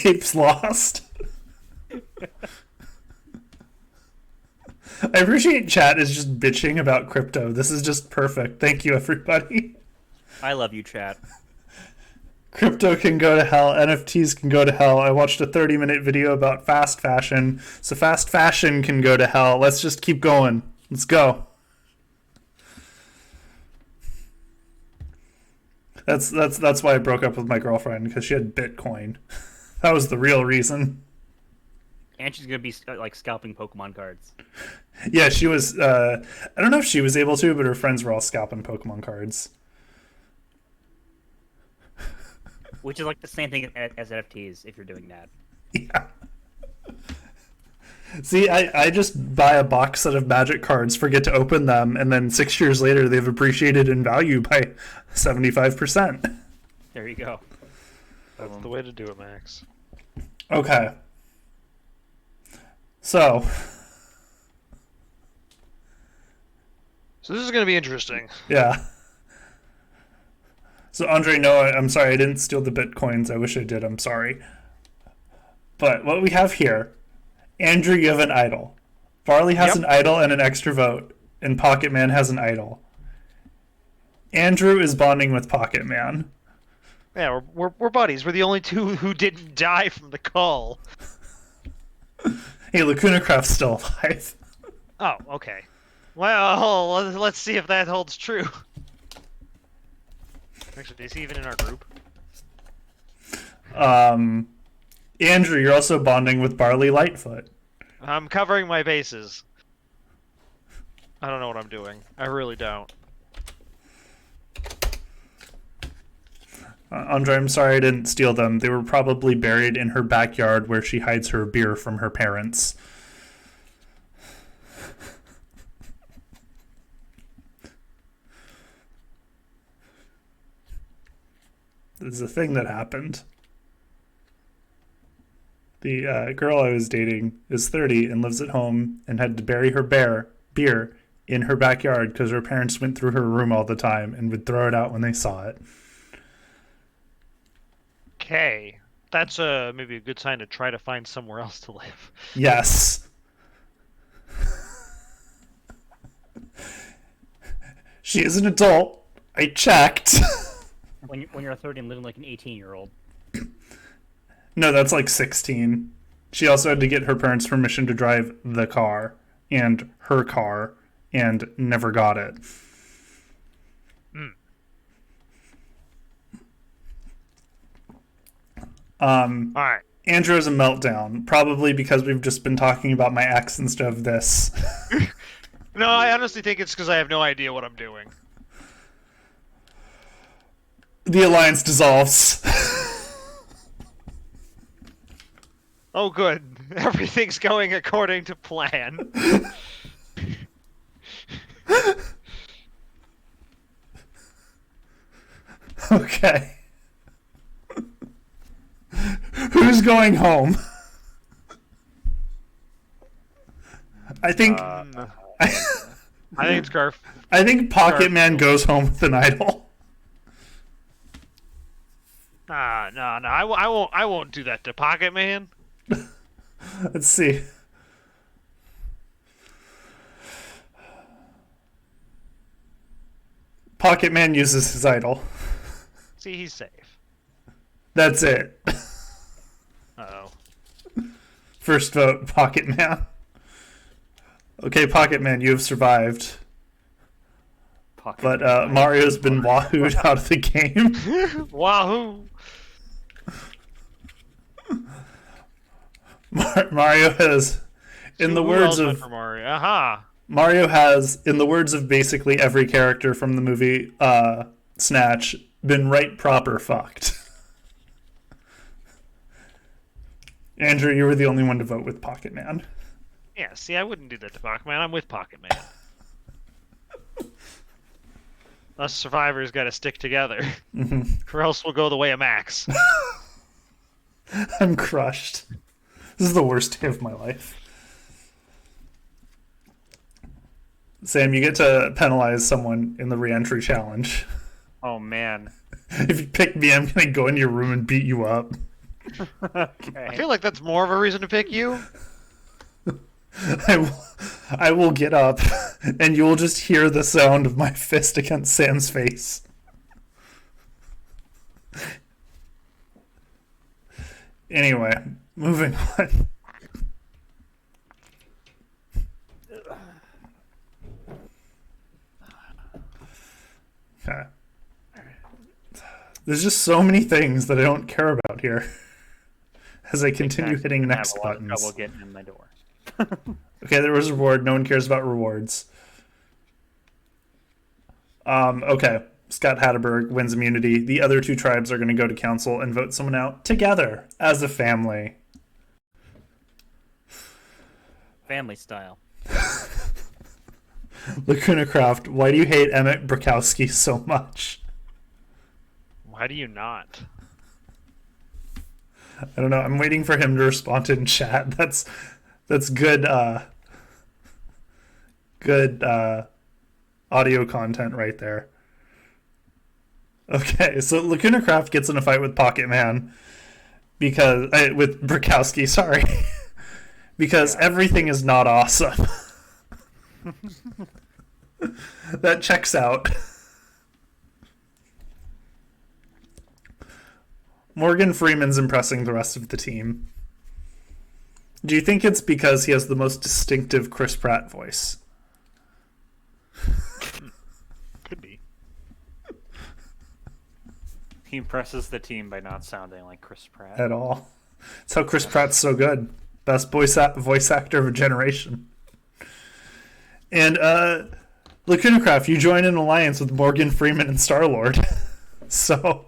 Apes lost. I appreciate chat is just bitching about crypto. This is just perfect. Thank you, everybody. I love you, chat. Crypto can go to hell. NFTs can go to hell. I watched a 30-minute video about fast fashion. So fast fashion can go to hell. Let's just keep going. Let's go. That's why I broke up with my girlfriend, because she had Bitcoin. That was the real reason. And she's gonna be like scalping Pokemon cards. Yeah, she was. I don't know if she was able to, but her friends were all scalping Pokemon cards. Which is like the same thing as NFTs if you're doing that. Yeah. See, I just buy a box set of Magic cards, forget to open them, and then 6 years later they've appreciated in value by 75%. There you go. That's the way to do it, Max. Okay. So So this is going to be interesting. yeah. So Andre, no, I'm sorry, I didn't steal the Bitcoins. I wish I did. I'm sorry. But what we have here, Andrew, you have an idol. Farley has an idol and an extra vote, and Pocket Man has an idol. Andrew is bonding with Pocket Man. Yeah, we're buddies. We're the only two who didn't die from the call. Hey, Lacuna Craft's still alive. Oh, okay. Well, let's see if that holds true. Actually, is he even in our group? Andrew, you're also bonding with Barley Lightfoot. I'm covering my bases. I don't know what I'm doing. I really don't. Andre, I'm sorry I didn't steal them. They were probably buried in her backyard where she hides her beer from her parents. This is a thing that happened. The girl I was dating is 30 and lives at home and had to bury her beer in her backyard because her parents went through her room all the time and would throw it out when they saw it. Okay. That's maybe a good sign to try to find somewhere else to live. Yes. She is an adult. I checked. When you're 30 and living like an 18-year-old. No, that's like 16. She also had to get her parents' permission to drive the car and her car and never got it. All right. Andrew has a meltdown, probably because we've just been talking about my ex instead of this. No, I honestly think it's because I have no idea what I'm doing. The alliance dissolves. Oh, good. Everything's going according to plan. Okay. Who's going home? I think I think it's Garf. I think Pocket Man goes home with an idol. No. I won't do that to Pocket Man. Let's see. Pocket Man uses his idol. See, he's safe. That's it. Uh-oh. First vote, Pocket Man. Okay, Pocket Man, you have survived. But Mario's been wahooed out of the game. Wahoo! Mario has, in the Who words else went of for Mario? Aha! Mario has, in the words of basically every character from the movie Snatch, been right proper fucked. Andrew, you were the only one to vote with Pocket Man. Yeah, see, I wouldn't do that to Pocket Man. I'm with Pocket Man. Us survivors got to stick together, or else we'll go the way of Max. I'm crushed. This is the worst day of my life. Sam, you get to penalize someone in the re-entry challenge. Oh man. If you pick me, I'm gonna go into your room and beat you up. Okay. I feel like that's more of a reason to pick you. I will get up, and you will just hear the sound of my fist against Sam's face. Anyway, moving on. Okay. There's just so many things that I don't care about here as I continue hitting next I have a lot of buttons. trouble getting in my door. Okay, there was a reward. No one cares about rewards. Okay. Scott Hatterberg wins immunity. The other two tribes are going to go to council and vote someone out together as a family. Family style. Lacuna Craft, why do you hate Emmett Brakowski so much? Why do you not? I don't know. I'm waiting for him to respond in chat. That's good audio content right there. Okay, so Lacuna Craft gets in a fight with Pocket Man because with Brakowski, sorry. Because everything is not awesome. That checks out. Morgan Freeman's impressing the rest of the team. Do you think it's because he has the most distinctive Chris Pratt voice? Could be. He impresses the team by not sounding like Chris Pratt. At all. That's how Chris Pratt's so good. Best voice actor of a generation. And Lacuna Craft, you join an alliance with Morgan Freeman and Star-Lord. So,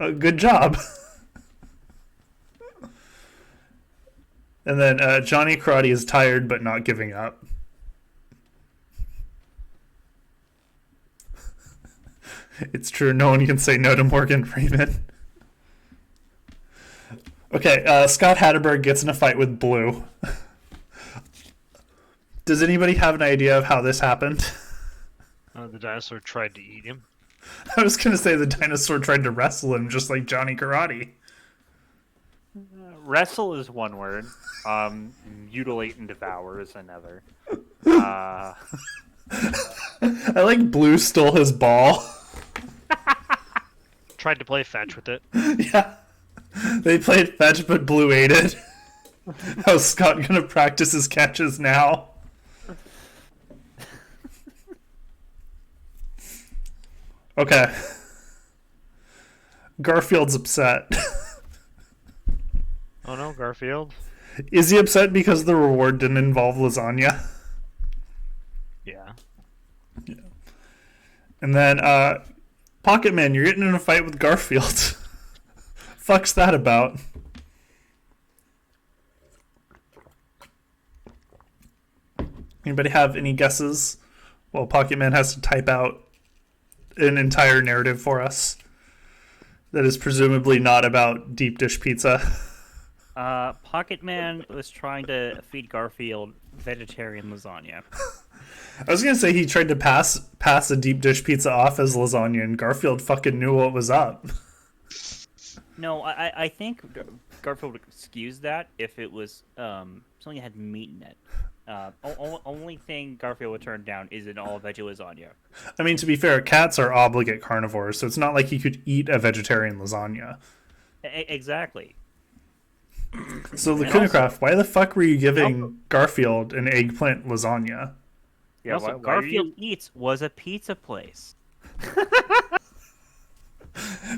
good job. And then Johnny Karate is tired but not giving up. It's true, no one can say no to Morgan Freeman. Okay, Scott Hatterberg gets in a fight with Blue. Does anybody have an idea of how this happened? The dinosaur tried to eat him. I was going to say the dinosaur tried to wrestle him just like Johnny Karate. Wrestle is one word. Mutilate and devour is another. I like Blue stole his ball. Tried to play fetch with it. Yeah. They played fetch, but Blue ate it. How's Scott going to practice his catches now? Okay. Garfield's upset. Oh no, Garfield. Is he upset because the reward didn't involve lasagna? Yeah. And then, Pocket Man, you're getting in a fight with Garfield. Fuck's that about? Anybody have any guesses? Well, Pocket Man has to type out an entire narrative for us that is presumably not about deep dish pizza. Pocket Man was trying to feed Garfield vegetarian lasagna. I was gonna say he tried to pass a deep dish pizza off as lasagna, and Garfield fucking knew what was up. No, I think Garfield would excuse that if it was something that had meat in it. Only thing Garfield would turn down is an all-veggie lasagna. I mean, to be fair, cats are obligate carnivores, so it's not like he could eat a vegetarian lasagna. Exactly. So, Lacuna Craft, why the fuck were you giving Garfield an eggplant lasagna? Yeah, Also, Garfield Eats was a pizza place.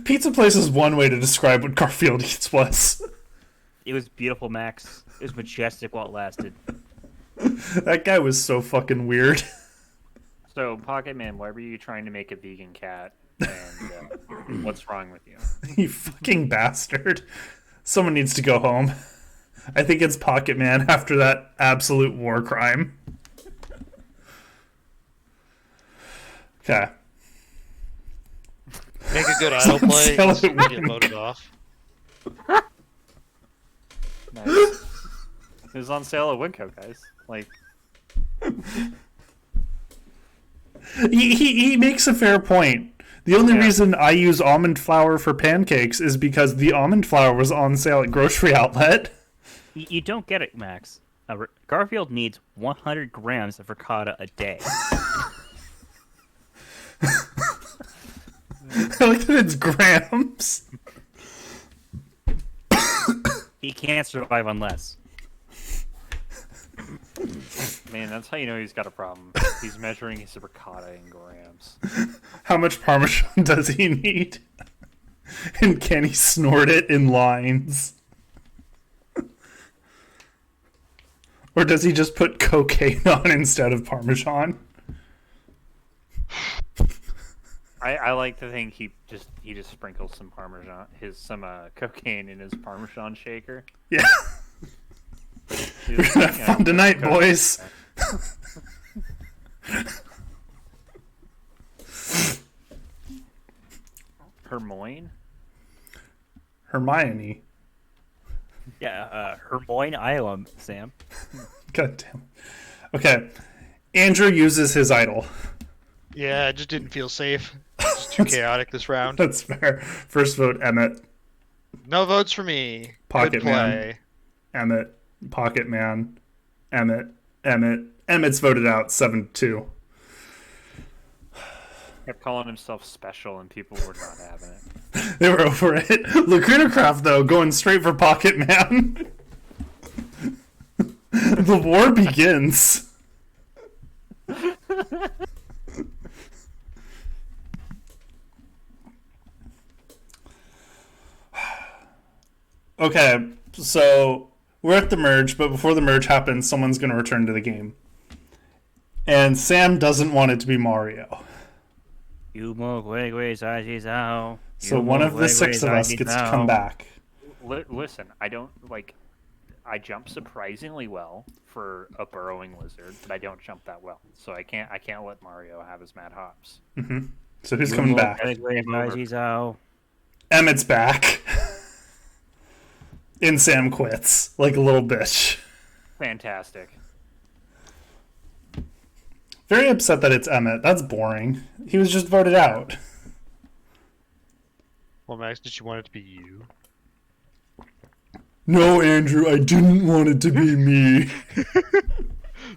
Pizza place is one way to describe what Garfield Eats was. It was beautiful, Max. It was majestic while it lasted. That guy was so fucking weird. So, Pocket Man, why were you trying to make a vegan cat? And what's wrong with you? You fucking bastard. Someone needs to go home. I think it's Pocket Man after that absolute war crime. Okay. Make a good autoplay. Sell and it we get voted off. Nice. It was on sale at Winco, guys. Like, he makes a fair point. The only reason I use almond flour for pancakes is because the almond flour was on sale at Grocery Outlet. You don't get it, Max. Garfield needs 100 grams of ricotta a day. I like that it's grams. He can't survive on less. man, that's how you know he's got a problem. He's measuring his ricotta in grams. How much Parmesan does he need? And can he snort it in lines? Or does he just put cocaine on instead of Parmesan? I like to think he just sprinkles some cocaine in his Parmesan shaker. Yeah. We're gonna have fun tonight, boys. Hermione? Hermione. Yeah, Hermione, Iowa, Sam. God damn. Okay. Andrew uses his idol. Yeah, it just didn't feel safe. It's too chaotic this round. That's fair. First vote, Emmett. No votes for me. Pocket Good Man. play. Emmett. Pocket Man. Emmett. Emmett's voted out 7-2. Kept calling himself special and people were not having it. They were over it. Lacuna Craft, though, going straight for Pocket Man. The war begins. Okay, so we're at the merge, but before the merge happens, someone's going to return to the game. And Sam doesn't want it to be Mario. So one of the six of us gets to come back. Listen, I don't like. I jump surprisingly well for a burrowing lizard, but I don't jump that well, so I can't let Mario have his mad hops. So who's coming back? Emmett's back. And Sam quits like a little bitch. Fantastic. Very upset that it's Emmett. That's boring. He was just voted out. Well, Max, did you want it to be you? No, Andrew, I didn't want it to be me.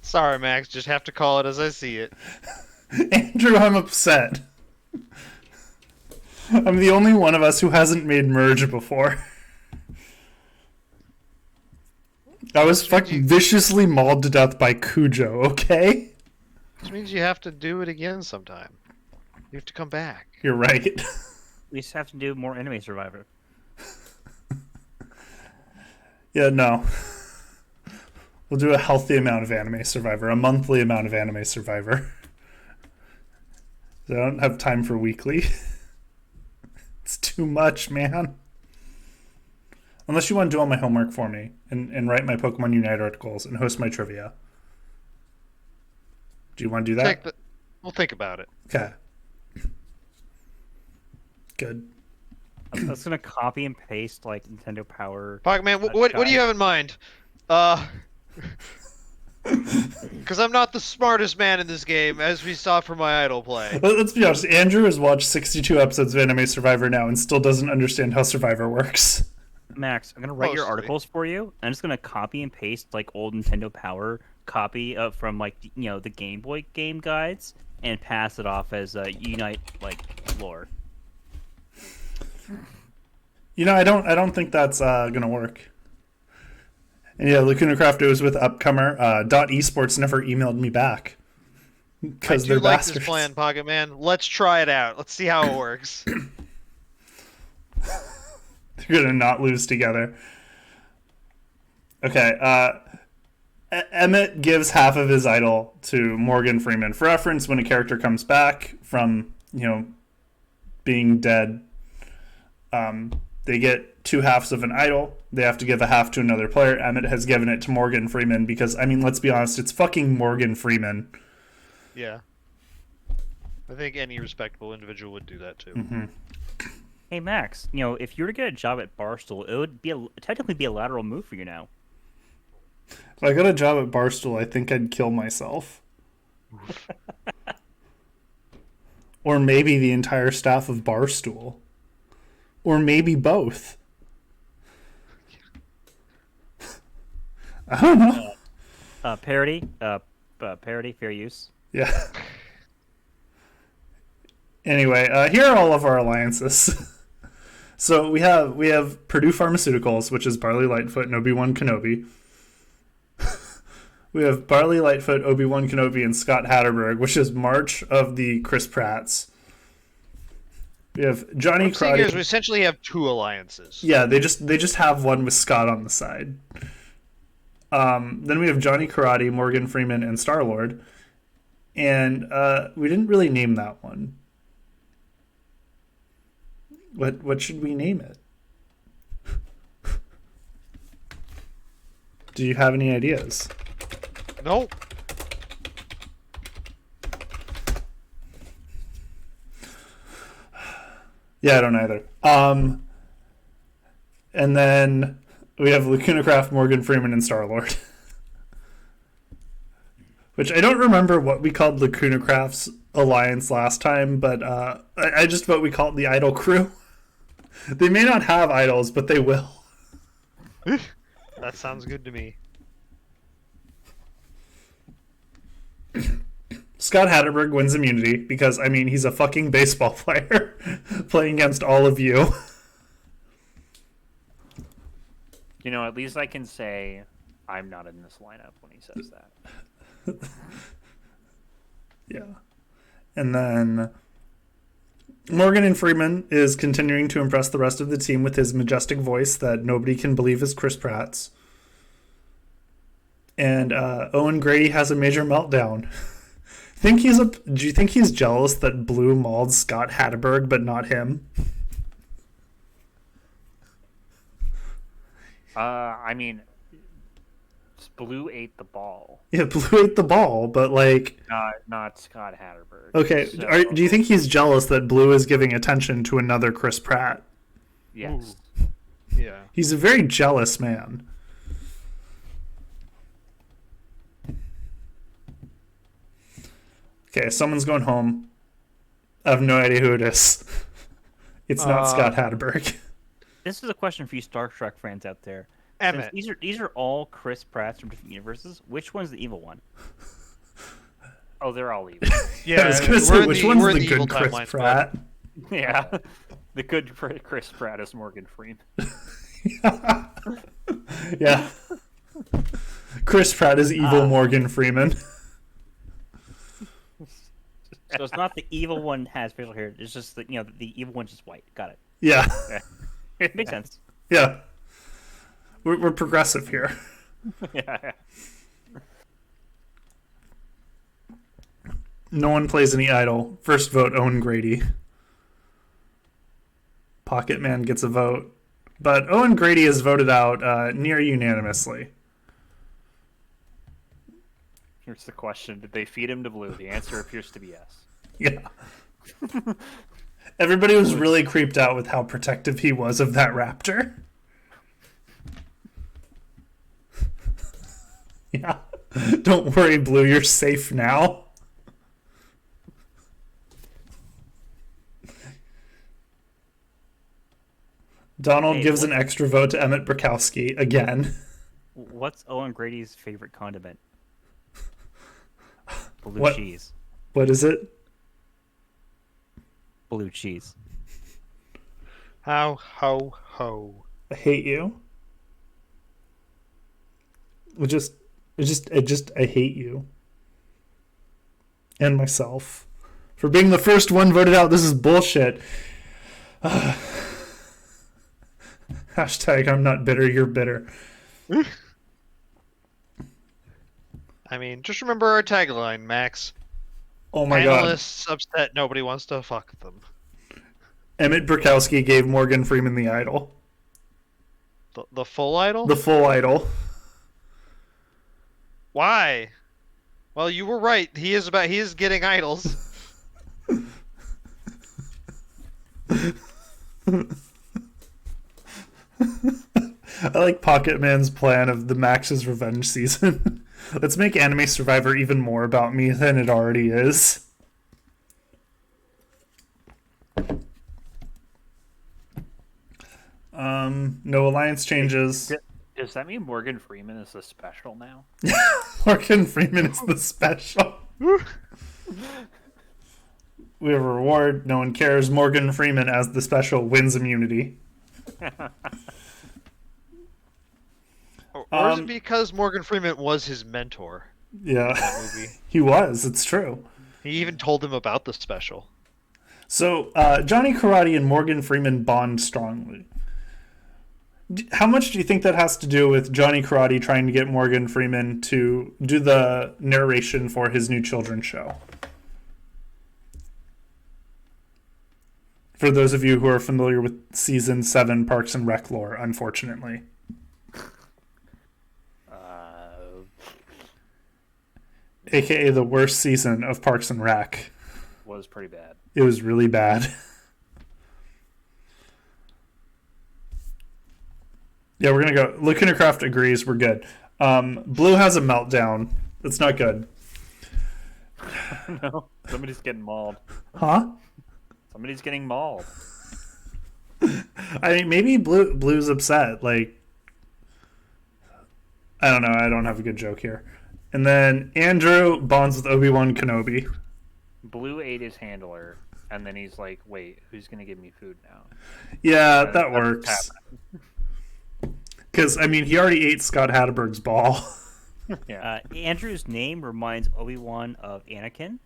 Sorry, Max. Just have to call it as I see it. Andrew, I'm upset. I'm the only one of us who hasn't made merge before. I was fucking viciously mauled to death by Cujo, okay? Which means you have to do it again sometime. You have to come back. You're right. We just have to do more Anime Survivor. Yeah, no. We'll do a healthy amount of Anime Survivor, a monthly amount of Anime Survivor. I don't have time for weekly. It's too much, man. Unless you want to do all my homework for me and write my Pokemon Unite articles and host my trivia. Do you want to do that? We'll think about it. Okay. Good. I'm just gonna copy and paste like Nintendo Power. Pokemon, what do you have in mind? Because I'm not the smartest man in this game, as we saw from my idol play. Let's be honest. Andrew has watched 62 episodes of Anime Survivor now and still doesn't understand how Survivor works. Max, I'm gonna write your articles for you. I'm just gonna copy and paste like old Nintendo Power copy from like the Game Boy game guides and pass it off as Unite like lore. I don't think that's gonna work. And yeah, Lacuna Craft was with Upcomer. Esports never emailed me back because they're like bastards. This plan, Pocket Man. Let's try it out. Let's see how it works. They're gonna not lose together. Okay. Emmett gives half of his idol to Morgan Freeman. For reference, when a character comes back from being dead, they get 2 halves of an idol. They have to give a half to another player. Emmett has given it to Morgan Freeman because, let's be honest, it's fucking Morgan Freeman. Yeah. I think any respectable individual would do that too. Mm-hmm. Hey Max, if you were to get a job at Barstool, it would technically be a lateral move for you now. If I got a job at Barstool, I think I'd kill myself. Or maybe the entire staff of Barstool. Or maybe both. I don't know. Parody, fair use. Yeah. Anyway, here are all of our alliances. So we have Purdue Pharmaceuticals, which is Barley Lightfoot and Obi-Wan Kenobi. We have Barley Lightfoot, Obi-Wan Kenobi, and Scott Hatterberg, which is March of the Chris Pratts. We have Johnny Karate. We essentially have 2 alliances. Yeah, they just have one with Scott on the side. Then we have Johnny Karate, Morgan Freeman, and Star-Lord. And we didn't really name that one. What should we name it? Do you have any ideas? Nope. Yeah, I don't either. And then we have Lacuna Craft, Morgan Freeman, and Star-Lord. Which I don't remember what we called Lacuna Craft's alliance last time, but I just vote we call it the Idol Crew. They may not have idols, but they will. That sounds good to me. Scott Hatterberg wins immunity because, he's a fucking baseball player playing against all of you. At least I can say I'm not in this lineup when he says that. Yeah. And then Morgan and Freeman is continuing to impress the rest of the team with his majestic voice that nobody can believe is Chris Pratt's. And Owen Grady has a major meltdown. Do you think he's jealous that Blue mauled Scott Hatterberg but not him? I mean, Blue ate the ball. Yeah, Blue ate the ball, but like... Not Scott Hatterberg. Okay, So, do you think he's jealous that Blue is giving attention to another Chris Pratt? yes. Yeah. He's a very jealous man. Okay, someone's going home. I have no idea who it is. It's not Scott Hatterberg. This is a question for you Star Trek fans out there. Emmett. Since these are all Chris Pratts from different universes. Which one's the evil one? Oh, they're all evil. Yeah, I was going to say, we're which the- one's we're the evil good Chris timeline Pratt? Yeah. The good Chris Pratt is Morgan Freeman. Yeah. Chris Pratt is evil Morgan Freeman. So it's not the evil one has facial hair. It's just the the evil one's just white. Got it. Yeah. Makes sense. Yeah. We're progressive here. Yeah. No one plays any idol. First vote, Owen Grady. Pocket Man gets a vote. But Owen Grady is voted out near unanimously. Here's the question: did they feed him to Blue? The answer appears to be yes. Yeah. Everybody was really creeped out with how protective he was of that raptor. Yeah. Don't worry, Blue, you're safe now. Donald Hey, gives what- an extra vote to Emmett Brakowski again. What's Owen Grady's favorite condiment? Blue What? cheese. What is it? Blue cheese. How ho ho. I hate you. I hate you. And myself. For being the first one voted out, this is bullshit. Hashtag I'm not bitter, you're bitter. I mean, just remember our tagline, Max. Oh my god. Panelists upset, nobody wants to fuck them. Emmett Brakowski gave Morgan Freeman the idol. The full idol? The full idol. Why? Well, you were right. He is getting idols. I like Pocket Man's plan of the Max's revenge season. Let's make Anime Survivor even more about me than it already is. No alliance changes. Does that mean Morgan Freeman is the special now? Morgan Freeman is the special. We have a reward. No one cares. Morgan Freeman as the special wins immunity. Or is it because Morgan Freeman was his mentor Yeah, in that movie? he was. It's true. He even told him about the special. So Johnny Karate and Morgan Freeman bond strongly. How much do you think that has to do with Johnny Karate trying to get Morgan Freeman to do the narration for his new children's show? For those of you who are familiar with season 7 Parks and Rec lore, unfortunately. AKA the worst season of Parks and Rec. Was pretty bad. It was really bad. Yeah, we're gonna go. Lukinacraft agrees. We're good. Blue has a meltdown. It's not good. No, somebody's getting mauled. Huh? Somebody's getting mauled. I mean, maybe Blue's upset. Like, I don't know. I don't have a good joke here. And then Andrew bonds with Obi-Wan Kenobi. Blue ate his handler, and then he's like, "Wait, who's gonna give me food now?" Yeah, that That's what's works. happening. Because, I mean, he already ate Scott Hatterberg's ball. Yeah. Andrew's name reminds Obi-Wan of Anakin.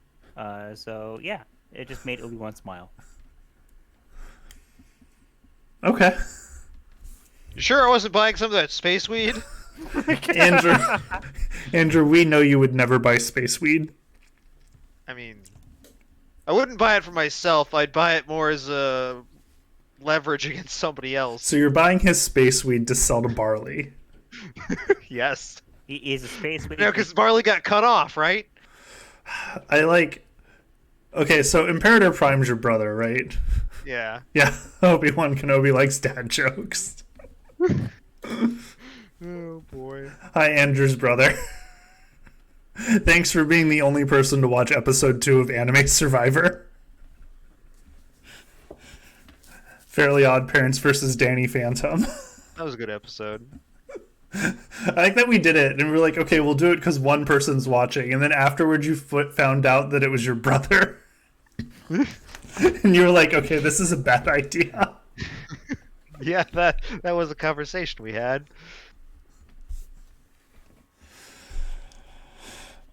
So, yeah, it just made Obi-Wan smile. Okay. You sure I wasn't buying some of that space weed? Andrew, we know you would never buy space weed. I mean, I wouldn't buy it for myself. I'd buy it more as a leverage against somebody else. So you're buying his space weed to sell to Barley. Yes. He is a space. No, because Barley got cut off, right? Okay, so Imperator Prime's your brother, right? Yeah. Yeah, Obi-Wan Kenobi likes dad jokes. Oh, boy. Hi, Andrew's brother. Thanks for being the only person to watch episode 2 of Anime Survivor. Fairly Odd Parents versus Danny Phantom. That was a good episode. I like that we did it, and we were like, okay, we'll do it because one person's watching, and then afterwards you found out that it was your brother. And you were like, okay, this is a bad idea. Yeah, that was a conversation we had.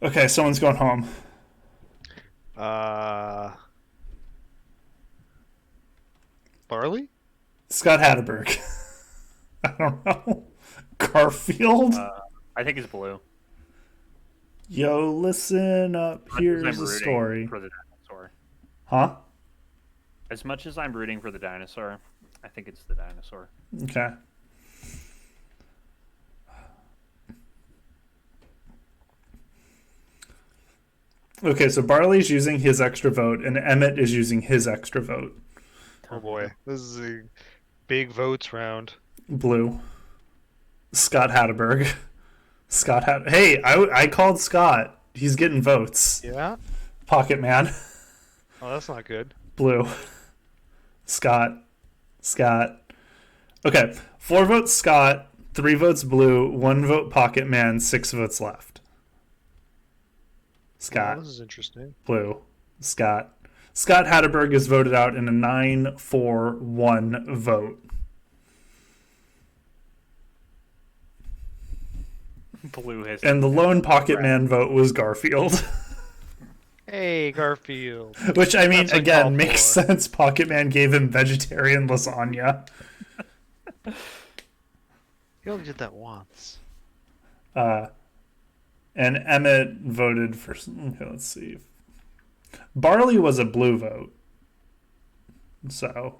Okay, someone's going home. Barley? Scott Hatterberg. I don't know. Garfield? I think it's Blue. Yo, listen up. Here's I'm the rooting story. for the dinosaur. Huh? As much as I'm rooting for the dinosaur, I think it's the dinosaur. Okay. Okay, so Barley's using his extra vote, and Emmett is using his extra vote. Oh boy, this is a big votes round. Blue. Scott Hatterberg. Hey, I called Scott. He's getting votes. Yeah? Pocket Man. Oh, that's not good. Blue. Scott. Okay, 4 votes Scott, 3 votes Blue, 1 vote Pocket Man, 6 votes left. Scott. Oh, this is interesting. Blue. Scott. Scott Hatterberg is voted out in a 9-4-1 vote. Blue has. And the lone Pocket Man vote was Garfield. Hey, Garfield. Which, I mean, That's again, uncalled makes for. sense. Pocket Man gave him vegetarian lasagna. He only did that once. And Emmett voted for... Okay, let's see. Barley was a blue vote. So,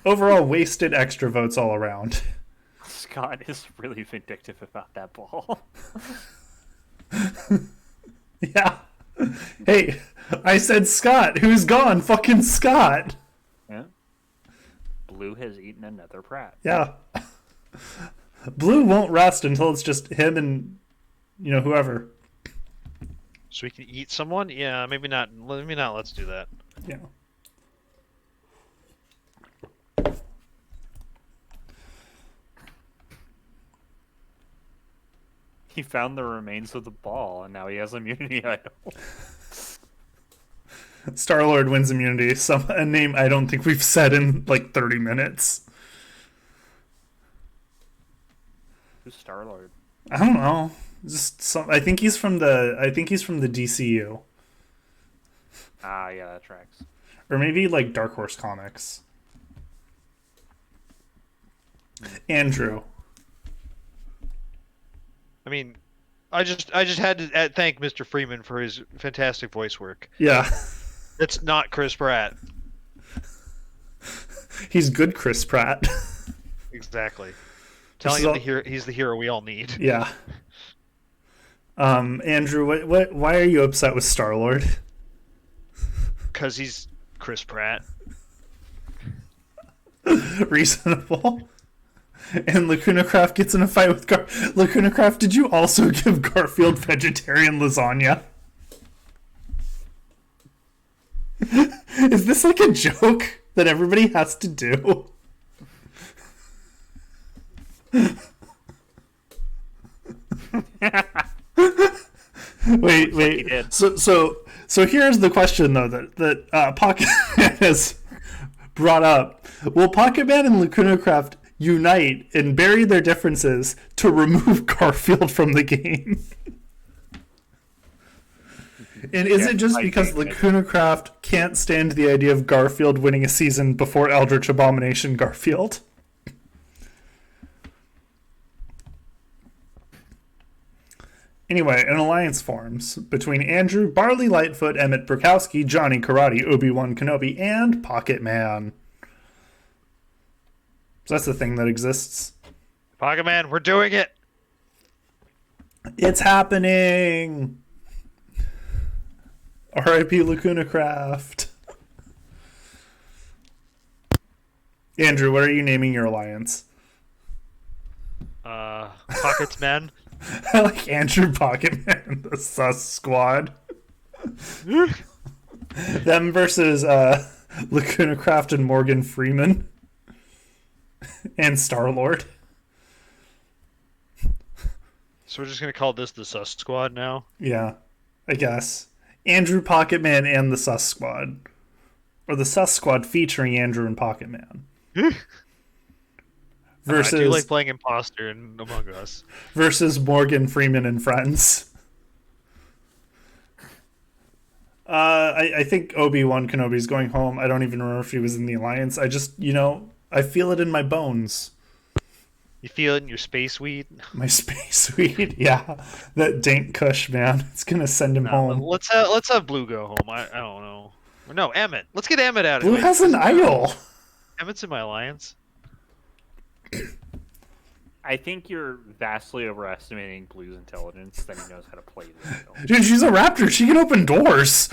overall, wasted extra votes all around. Scott is really vindictive about that ball. Yeah. Hey, I said Scott. Who's gone? Fucking Scott. Yeah. Blue has eaten another Pratt. Yeah. Blue won't rest until it's just him and, whoever. So we can eat someone? Yeah, maybe not. Maybe not. Let's do that. Yeah. He found the remains of the ball, and now he has immunity idol. Star-Lord wins immunity. A name I don't think we've said in like 30 minutes. Who's Star-Lord? I don't know. Just some. I think he's from the DCU, Ah, yeah, that tracks. or maybe like Dark Horse Comics. Andrew. I mean, I just had to thank Mr. Freeman for his fantastic voice work. Yeah. It's not Chris Pratt. He's good, Chris Pratt. Exactly. Telling him he's the hero we all need. Yeah. Andrew, why are you upset with Star-Lord? Because he's Chris Pratt. Reasonable. And Lacuna Craft gets in a fight with Lacuna Craft, did you also give Garfield vegetarian lasagna? Is this like a joke that everybody has to do? Wait. So here's the question though that Pocket Man has brought up. Will Pocket Man and Lacuna Craft unite and bury their differences to remove Garfield from the game? And is it just because Lacuna Craft can't stand the idea of Garfield winning a season before Eldritch Abomination Garfield. Anyway, an alliance forms between Andrew, Barley Lightfoot, Emmett Burkowski, Johnny Karate, Obi-Wan Kenobi, and Pocket Man. So that's the thing that exists. Pocket Man, we're doing it. It's happening! R.I.P. Lacuna Craft. Andrew, what are you naming your alliance? Pockets Man. I like Andrew Pocketman, the Sus Squad. Them versus Lacuna Craft and Morgan Freeman. And Star-Lord. So we're just gonna call this the Sus Squad now? Yeah, I guess. Andrew Pocketman and the Sus Squad. Or the Sus Squad featuring Andrew and Pocketman. I do like playing imposter in Among Us. Versus Morgan Freeman and Friends. I think Obi-Wan Kenobi's going home. I don't even remember if he was in the Alliance. I just, I feel it in my bones. You feel it in your space weed? My space weed? Yeah. That dank kush, man. It's going to send him home. Let's have Blue go home. I don't know. No, Emmett. Let's get Emmett out of Blue here. has an idol. Emmett's in my alliance. I think you're vastly overestimating Blue's intelligence that he knows how to play this film. Dude, she's a raptor. She can open doors.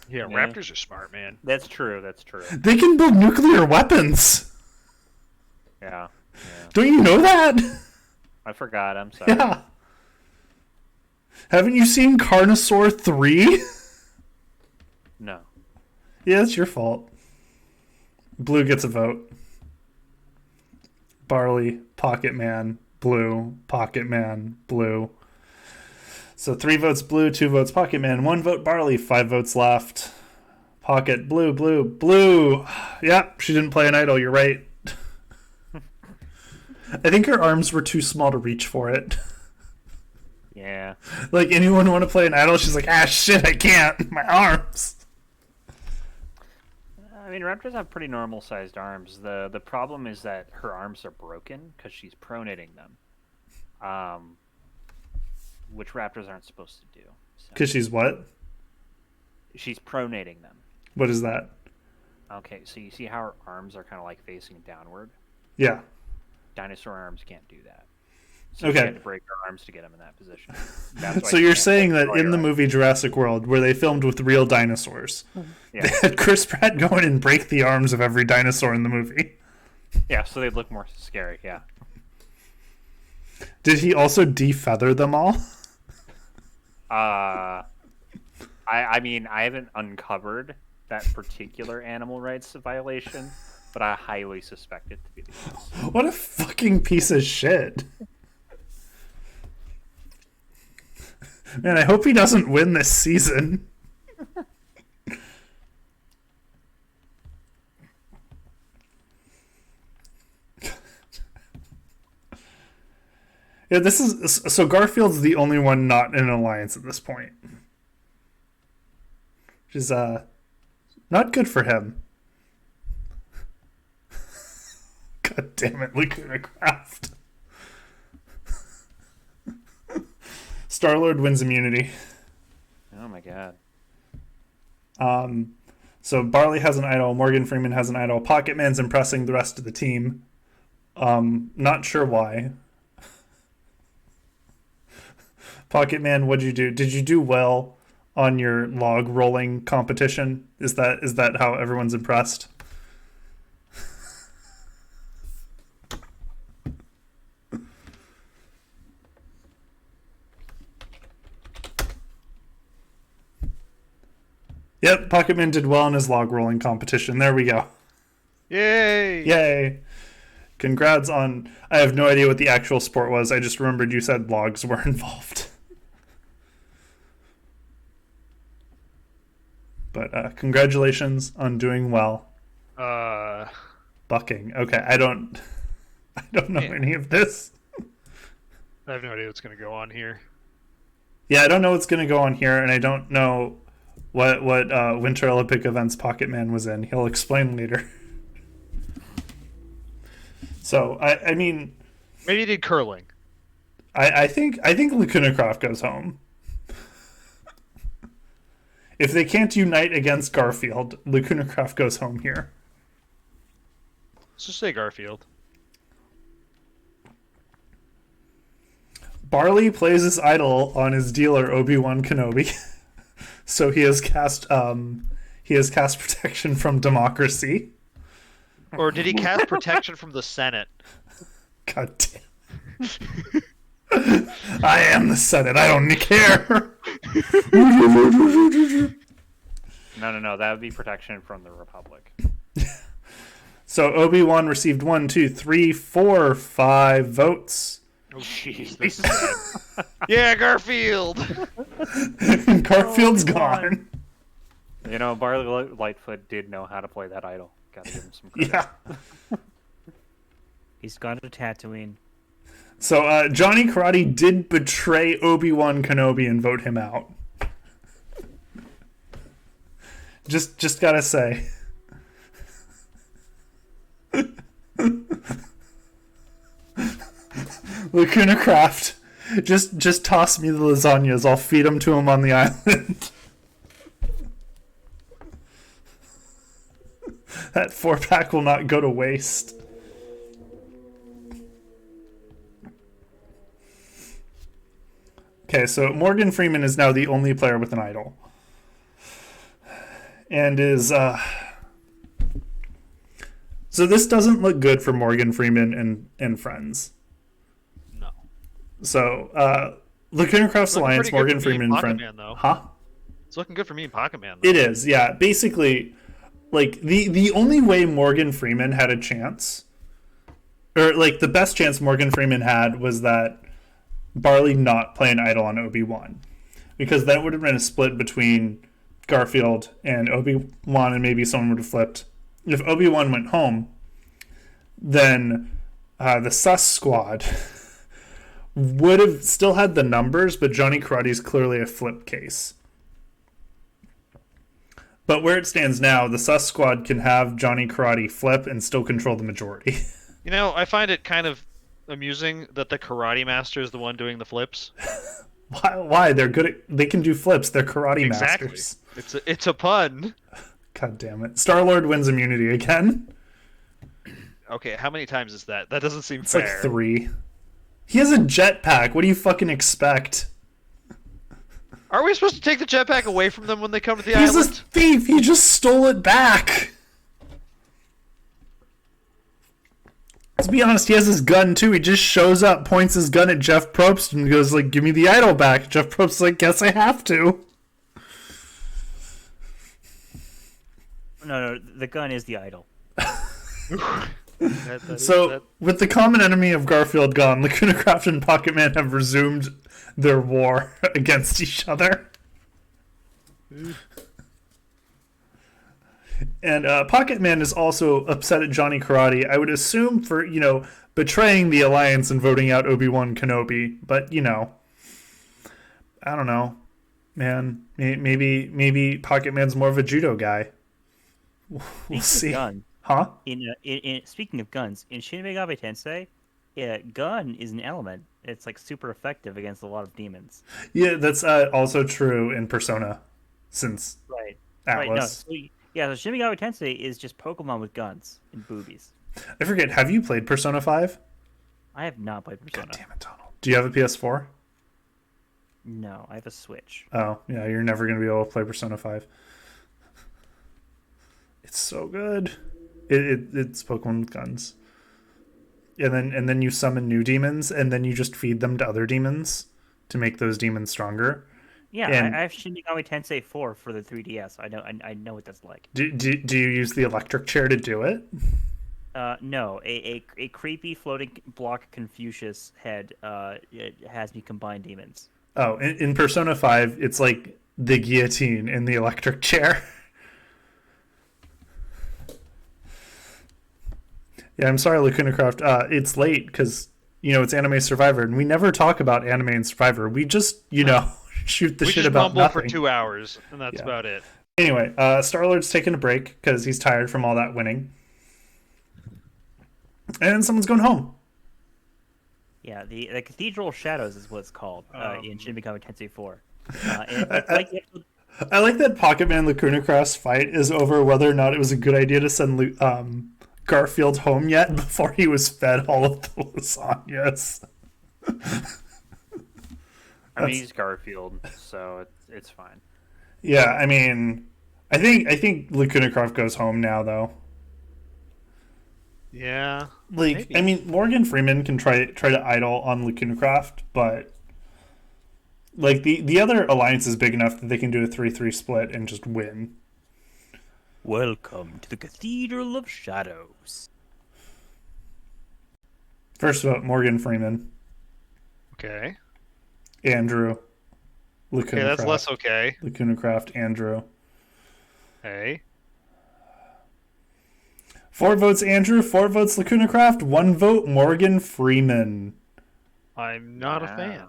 Yeah, raptors are smart, man. That's true. They can build nuclear weapons. Yeah. Don't you know that? I forgot. I'm sorry. Yeah. Haven't you seen Carnosaur 3? No. Yeah, it's your fault. Blue gets a vote. Barley, Pocket Man, Blue, Pocket Man, Blue. So 3 votes Blue, 2 votes Pocket Man, 1 vote Barley, 5 votes left. Pocket, Blue, Blue, Blue. Yep, she didn't play an idol, you're right. I think her arms were too small to reach for it. Yeah. Like, anyone want to play an idol? She's like, shit, I can't. My arms. I mean, raptors have pretty normal-sized arms. The problem is that her arms are broken because she's pronating them, which raptors aren't supposed to do. Because she's what? She's pronating them. What is that? Okay, so you see how her arms are kind of like facing downward? Yeah. Dinosaur arms can't do that. So Okay. she had to break her arms to get them in that position. That's why So she you're can't saying that destroy in her the arms. movie Jurassic World, where they filmed with real dinosaurs, Yeah. they had Chris Pratt go in and break the arms of every dinosaur in the movie. Yeah, so they'd look more scary, yeah. Did he also defeather them all? I mean, I haven't uncovered that particular animal rights violation, but I highly suspect it to be the case. What a fucking piece of shit. Man, I hope he doesn't win this season. Yeah, this is so Garfield's the only one not in an alliance at this point. Which is not good for him. God damn it, Lacuna Craft. Star-Lord wins immunity. Oh my god. So Barley has an idol, Morgan Freeman has an idol, Pocket Man's impressing the rest of the team. Not sure why. Pocket Man, what'd you do? Did you do well on your log rolling competition? Is that how everyone's impressed? Yep, Pocket Man did well in his log rolling competition. There we go. Yay! Yay. Congrats on... I have no idea what the actual sport was. I just remembered you said logs were involved. But congratulations on doing well. Bucking. Okay, I don't know any of this. I have no idea what's going to go on here. Yeah, I don't know what's going to go on here, and I don't know what Winter Olympic events Pocket Man was in. He'll explain later. So I mean, Maybe he did curling. I think Lacuna Croft goes home. If they can't unite against Garfield, Lacuna Croft goes home here. Let's just say Garfield. Barley plays his idol on his dealer Obi-Wan Kenobi, so he has cast protection from democracy. Or did he cast protection from the Senate? God damn. I am the Senate. I don't care. No. That would be protection from the Republic. So Obi-Wan received 1, 2, 3, 4, 5 votes. Oh, jeez. Yeah, Garfield. Garfield's gone. You know, Barley Lightfoot did know how to play that idol. Gotta give him some credit. Yeah. He's gone to Tatooine. So Johnny Karate did betray Obi-Wan Kenobi and vote him out. Just gotta say. Lacuna Craft, just toss me the lasagnas. I'll feed them to him on the island. That 4-pack will not go to waste. Okay, so Morgan Freeman is now the only player with an idol. And is... So this doesn't look good for Morgan Freeman and friends. No. So, Lacuna Craft's Alliance, Morgan Freeman and friends... Huh? It's looking good for me and Pocket Man, though. It is, yeah. Basically, like, the only way Morgan Freeman had a chance... Or, like, the best chance Morgan Freeman had was that Barley not play an idol on Obi-Wan, because then it would have been a split between Garfield and Obi-Wan, and maybe someone would have flipped. If Obi-Wan went home, then the Sus Squad would have still had the numbers, but Johnny Karate's clearly a flip case. But where it stands now, the Sus Squad can have Johnny Karate flip and still control the majority. You know, I find it kind of amusing that the Karate Master is the one doing the flips. Why? They're good at... They can do flips. They're karate Exactly. masters. It's a pun. God damn it. Star-Lord wins immunity again. Okay, how many times is that? That doesn't seem It's fair. like 3. He has a jetpack. What do you fucking expect? Are we supposed to take the jetpack away from them when they come to the He's a island? thief. He just stole it back. Let's be honest, he has his gun too. He just shows up, points his gun at Jeff Probst, and goes like, "Give me the idol back." Jeff Probst's like, "Guess I have to." No, the gun is the idol. With the common enemy of Garfield gone, Lacuna Craft and Pocket Man have resumed their war against each other. And Pocket Man is also upset at Johnny Karate, I would assume for, betraying the Alliance and voting out Obi-Wan Kenobi. But, I don't know. Man, maybe Pocket Man's more of a judo guy. We'll see. Gun, huh? In speaking of guns, in Shin Megami Tensei, gun is an element. It's like super effective against a lot of demons. Yeah, that's also true in Persona, since Atlas. Right, no. So Shin Megami Tensei is just Pokemon with guns and boobies. I forget, have you played Persona 5? I have not played Persona. God damn it, Donald. Do you have a PS4? No, I have a Switch. Oh, yeah, you're never going to be able to play Persona 5. It's so good. It's Pokemon with guns. And then you summon new demons, and then you just feed them to other demons to make those demons stronger. Yeah, and I have Shin Megami Tensei 4 for the 3DS. I know what that's like. Do you use the electric chair to do it? No, a creepy floating block Confucius head it has me combine demons. Oh, in Persona 5, it's like the guillotine in the electric chair. Yeah, I'm sorry, Lacuna Craft. It's late because, it's Anime Survivor, and we never talk about Anime and Survivor. We just, shoot the We shit just about mumble for nothing. 2 hours, and that's Yeah. about it. Anyway, Star-Lord's taking a break because he's tired from all that winning. And someone's going home. Yeah, the Cathedral of Shadows is what it's called in Shin Megami Tensei 4. And it's I- like I like that Pocket Man Lacuna Cross fight is over whether or not it was a good idea to send Garfield home yet before he was fed all of the lasagnas. I mean, he's Garfield, so it's fine. Yeah, I mean, I think Lacuna Croft goes home now though. Yeah. Like, Maybe. I mean, Morgan Freeman can try to idle on Lacuna Croft, but like the other alliance is big enough that they can do a 3-3 split and just win. Welcome to the Cathedral of Shadows. First vote, Morgan Freeman, Okay. Andrew, Lacuna Okay, that's Croft, less okay. Lacuna Croft, Andrew. Hey. 4 votes Andrew, 4 votes Lacuna Croft, 1 vote Morgan Freeman. I'm not a Wow. fan.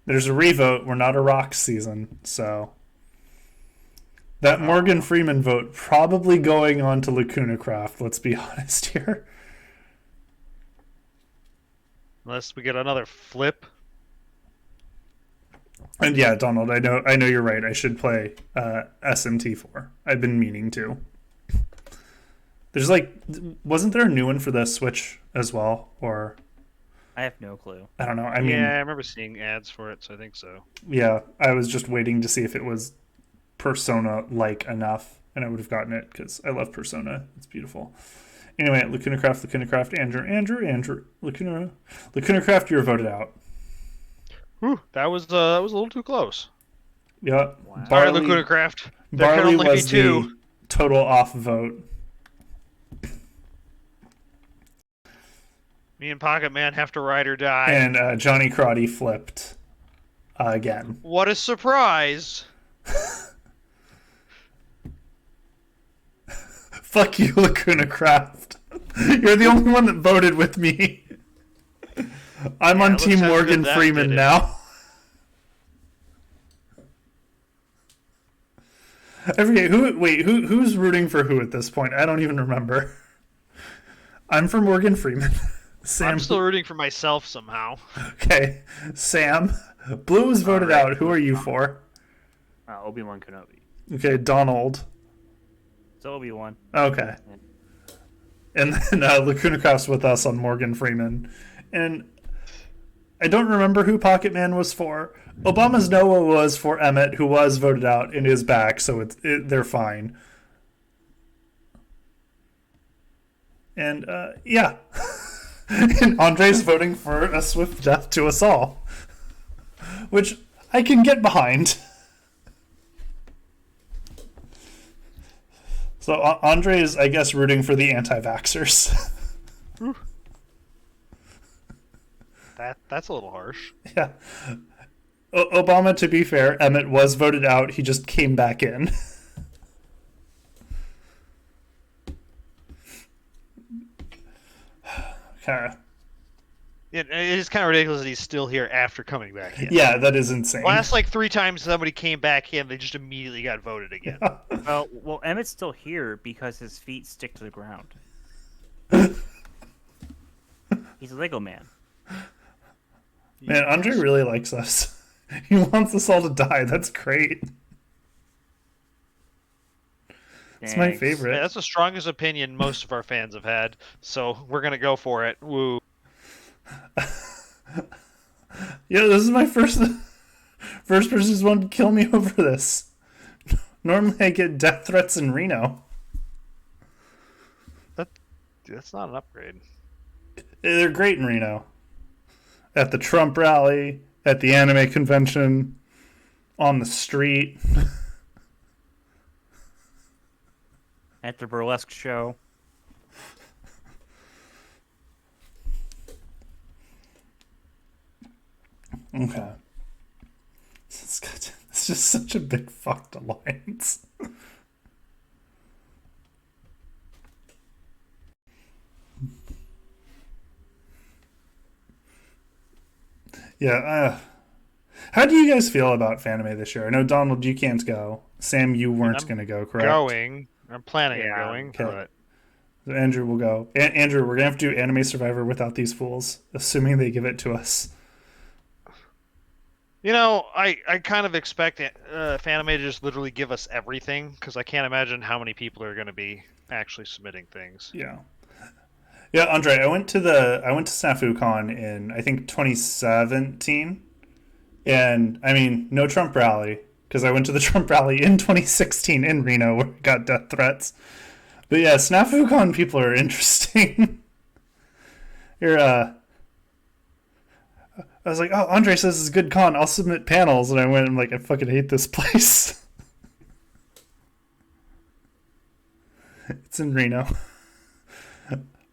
There's a revote. We're not a rock season, so that Morgan Freeman vote probably going on to Lacuna Croft. Let's be honest here. Unless we get another flip. And yeah, Donald, I know you're right. I should play SMT4. I've been meaning to. There's wasn't there a new one for the Switch as well? Or I have no clue. I don't know. I mean, Yeah, I remember seeing ads for it, so I think so. yeah, I was just waiting to see if it was Persona-like enough, and I would have gotten it because I love Persona. It's beautiful. Anyway, Lacuna Croft, Andrew, Lacuna Croft, you're voted out. Whew, that was a little too close. Yeah, Wow. Sorry, Lacuna Craft. There can Barley only be was two. the total off vote. Me and Pocket Man have to ride or die. And Johnny Crotty flipped again. What a surprise! Fuck you, Lacuna Craft. You're the only one that voted with me. I'm on looks Team how good Morgan that Freeman did it. now. I forget who's rooting for who at this point? I don't even remember. I'm for Morgan Freeman. Sam, I'm still rooting for myself somehow. okay. Sam, Blue was voted Alright. out. Who are you for? Obi-Wan Kenobi. Okay, Donald. It's Obi-Wan. Okay. And then Lacuna Craft's with us on Morgan Freeman. And I don't remember who Pocket Man was for. Obama's Noah was for Emmett, who was voted out and is back, so they're fine. And, yeah. And Andre's voting for a swift death to us all. Which I can get behind. So Andre is, I guess, rooting for the anti-vaxxers. That's a little harsh. Yeah. Obama, to be fair, Emmett was voted out. He just came back in. Okay. It is kind of ridiculous that he's still here after coming back in. Yeah, that is insane. Last 3 times somebody came back in, they just immediately got voted again. Well, Emmett's still here because his feet stick to the ground. He's a Lego man. Man, Andre really likes us. He wants us all to die. That's great. It's my Thanks. favorite. Yeah, that's the strongest opinion most of our fans have had, so we're gonna go for it. Woo. Yeah, this is my first person who's wanted to kill me over this. Normally I get death threats in Reno. That's not an upgrade. They're great in Reno. At the Trump rally, at the anime convention, on the street. At the burlesque show. Okay. It's just such a big fucked alliance. Yeah, How do you guys feel about Fanime this year? I know, Donald, you can't go. Sam, you weren't I'm going to go, correct? Going. I'm planning on Yeah, going, okay. but So Andrew will go. Andrew, we're going to have to do Anime Survivor without these fools, assuming they give it to us. I kind of expect Fanime to just literally give us everything because I can't imagine how many people are going to be actually submitting things. Yeah. Yeah, Andre, I went to SnafuCon in I think 2017, and I mean no Trump rally because I went to the Trump rally in 2016 in Reno where I got death threats. But yeah, SnafuCon people are interesting. You're I was like, oh, Andre says it's a good con. I'll submit panels, and I went and like I fucking hate this place. It's in Reno.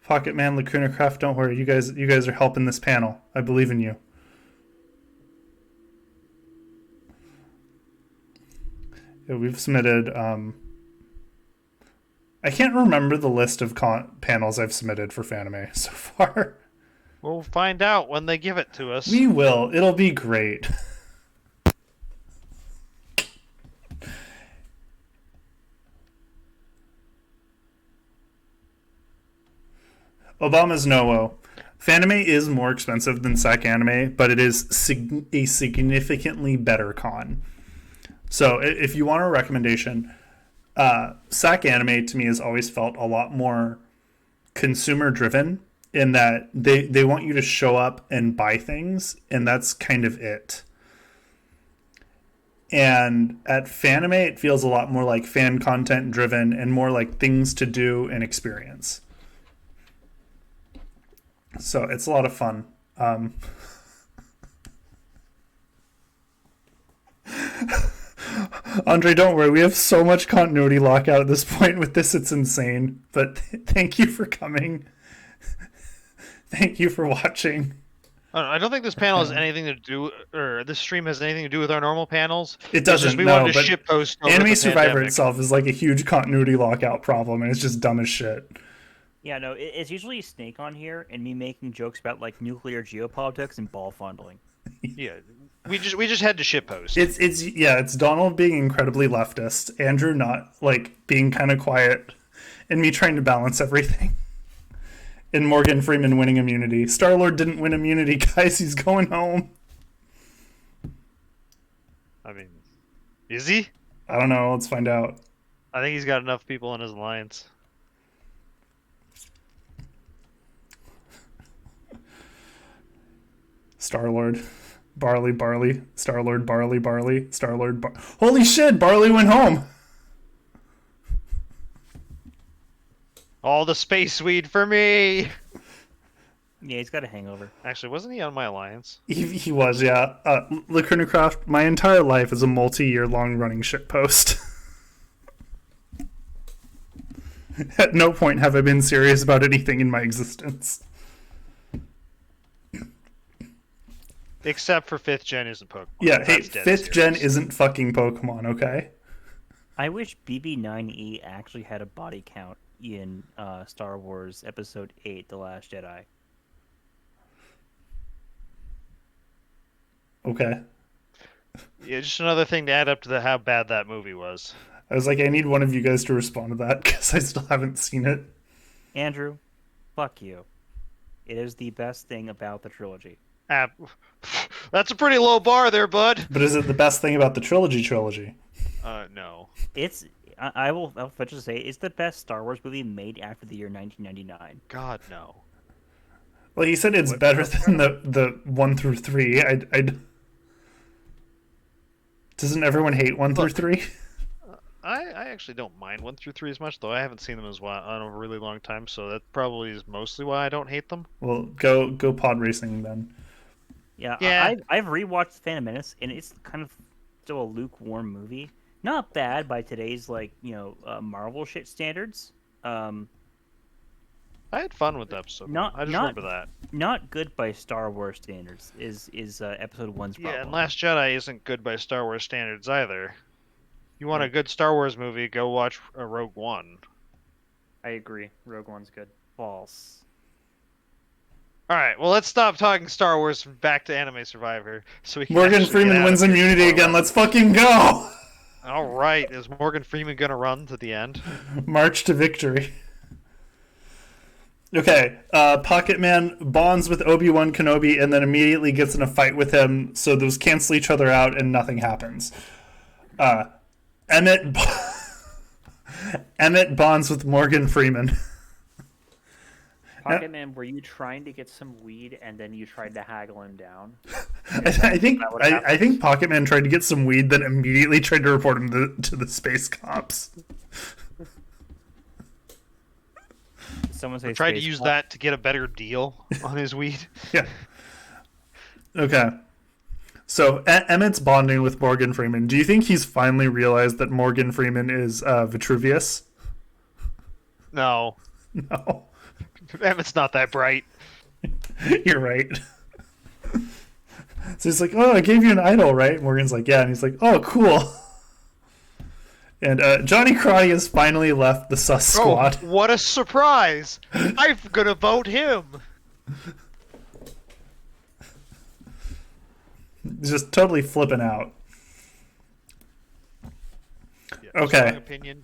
Pocket Man, Lacuna Craft, don't worry. You guys are helping this panel. I believe in you. Yeah, we've submitted. I can't remember the list of panels I've submitted for Fanime so far. We'll find out when they give it to us. We will. It'll be great. Obama's no. Fanime is more expensive than SAC Anime, but it is a significantly better con. So if you want a recommendation, SAC Anime to me has always felt a lot more consumer driven in that they want you to show up and buy things, and that's kind of it. And at Fanime, it feels a lot more like fan content driven and more like things to do and experience. So it's a lot of fun. Andre, don't worry. We have so much continuity lockout at this point with this. It's insane. But thank you for coming. Thank you for watching. I don't think this panel has anything to do, or this stream has anything to do with our normal panels. It doesn't. It's just we no, wanted to but shitpost over Anime the Survivor pandemic. itself is like a huge continuity lockout problem, and it's just dumb as shit. Yeah, no, it's usually Snake on here and me making jokes about like nuclear geopolitics and ball fondling. Yeah, we just had to shitpost. It's Donald being incredibly leftist, Andrew not like being kind of quiet, and me trying to balance everything. And Morgan Freeman winning immunity. Star-Lord didn't win immunity, guys. He's going home. I mean, is he? I don't know. Let's find out. I think he's got enough people in his alliance. Star-Lord. Barley. Star-Lord, Barley. Star-Lord, Holy shit! Barley went home! All the space weed for me! Yeah, he's got a hangover. Actually, wasn't he on my alliance? He was, yeah. Lacunacraft, my entire life is a multi-year long running shitpost. At no point have I been serious about anything in my existence. Except for 5th gen isn't Pokemon. Yeah, hey, That's dead 5th gen serious. isn't fucking Pokemon, okay? I wish BB9E actually had a body count in Star Wars Episode 8, The Last Jedi. Okay. Yeah, just another thing to add up to how bad that movie was. I was like, I need one of you guys to respond to that, because I still haven't seen it. Andrew, fuck you. It is the best thing about the trilogy. That's a pretty low bar there, bud. But is it the best thing about the trilogy? No. I'll just say it's the best Star Wars movie made after the year 1999. God, no. Well, he said it's better than the 1 through 3. Doesn't everyone hate 1 through 3? I actually don't mind 1 through 3 as much, though I haven't seen them in a really long time, so that probably is mostly why I don't hate them. Well, go pod racing then. Yeah. I've rewatched The Phantom Menace, and it's kind of still a lukewarm movie. Not bad by today's Marvel shit standards. I had fun with the episode. I just remember that. Not good by Star Wars standards is Episode 1's problem. Yeah, and Last Jedi isn't good by Star Wars standards either. You want a good Star Wars movie, go watch Rogue One. I agree. Rogue One's good. False. All right, well, let's stop talking Star Wars and back to Anime Survivor, so we can Morgan actually get Freeman out wins of here immunity before again. 11. Let's fucking go! All right, is Morgan Freeman gonna run to the end? March to victory. Okay, Pocket Man bonds with Obi-Wan Kenobi and then immediately gets in a fight with him, so those cancel each other out and nothing happens. Emmett Emmett bonds with Morgan Freeman. Pocket Man, were you trying to get some weed and then you tried to haggle him down? I think Pocket Man tried to get some weed, then immediately tried to report him to the space cops. Someone say Tried to space use cop. that to get a better deal on his weed. Yeah. Okay. So Emmett's bonding with Morgan Freeman. Do you think he's finally realized that Morgan Freeman is Vitruvius? No, No. Emmett's not that bright. You're right. So he's like, "Oh, I gave you an idol, right?" Morgan's like, "Yeah," and he's like, "Oh, cool." And Johnny Karate has finally left the sus squad. Oh, what a surprise! I'm gonna vote him. He's just totally flipping out. Yeah, Okay. strong opinion.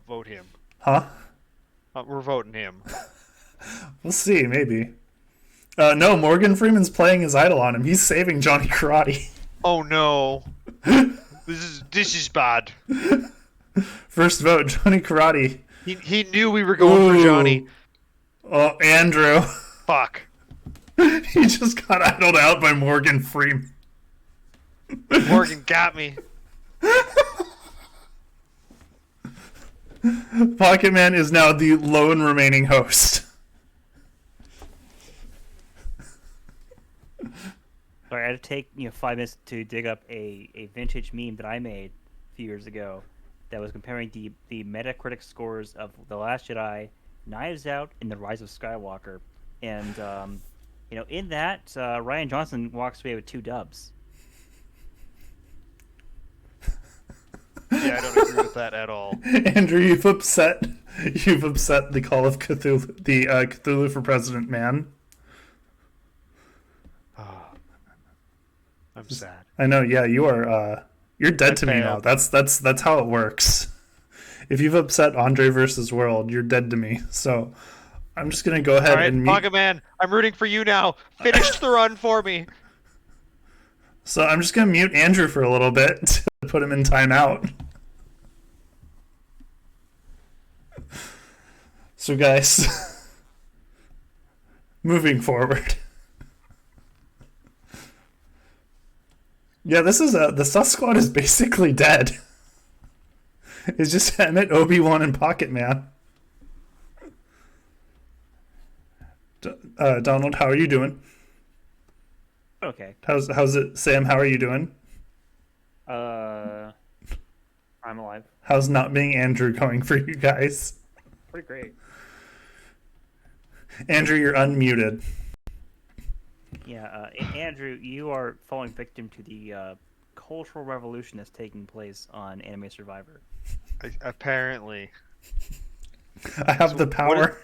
Vote him. Huh? We're voting him. We'll see, maybe. No, Morgan Freeman's playing his idol on him. He's saving Johnny Karate. Oh no, this is bad. First vote, Johnny Karate. He knew we were going for Johnny. Oh, Andrew. Fuck. He just got idled out by Morgan Freeman. Morgan got me. Pocket Man is now the lone remaining host. Sorry, I had to take 5 minutes to dig up a vintage meme that I made a few years ago that was comparing the Metacritic scores of The Last Jedi, Knives Out, and The Rise of Skywalker. And in that, Ryan Johnson walks away with 2 dubs. Yeah, I don't agree with that at all. Andrew, you've upset the Call of Cthulhu, the Cthulhu for President man. I'm sad. I know, yeah, you are. You're dead to me now. failed. That's how it works. If you've upset Andre versus World, you're dead to me. So I'm just gonna go ahead All right, and mute. Pocket Man, I'm rooting for you now. Finish the run for me. So I'm just gonna mute Andrew for a little bit to put him in timeout. So guys, moving forward. Yeah, this is the Sus Squad is basically dead. It's just Emmett, Obi-Wan, and Pocket Man. Donald, how are you doing? Okay. How's it, Sam? How are you doing? I'm alive. How's not being Andrew going for you guys? Pretty great. Andrew, you're unmuted. Yeah, Andrew, you are falling victim to the cultural revolution that's taking place on Anime Survivor. Apparently. I have the power.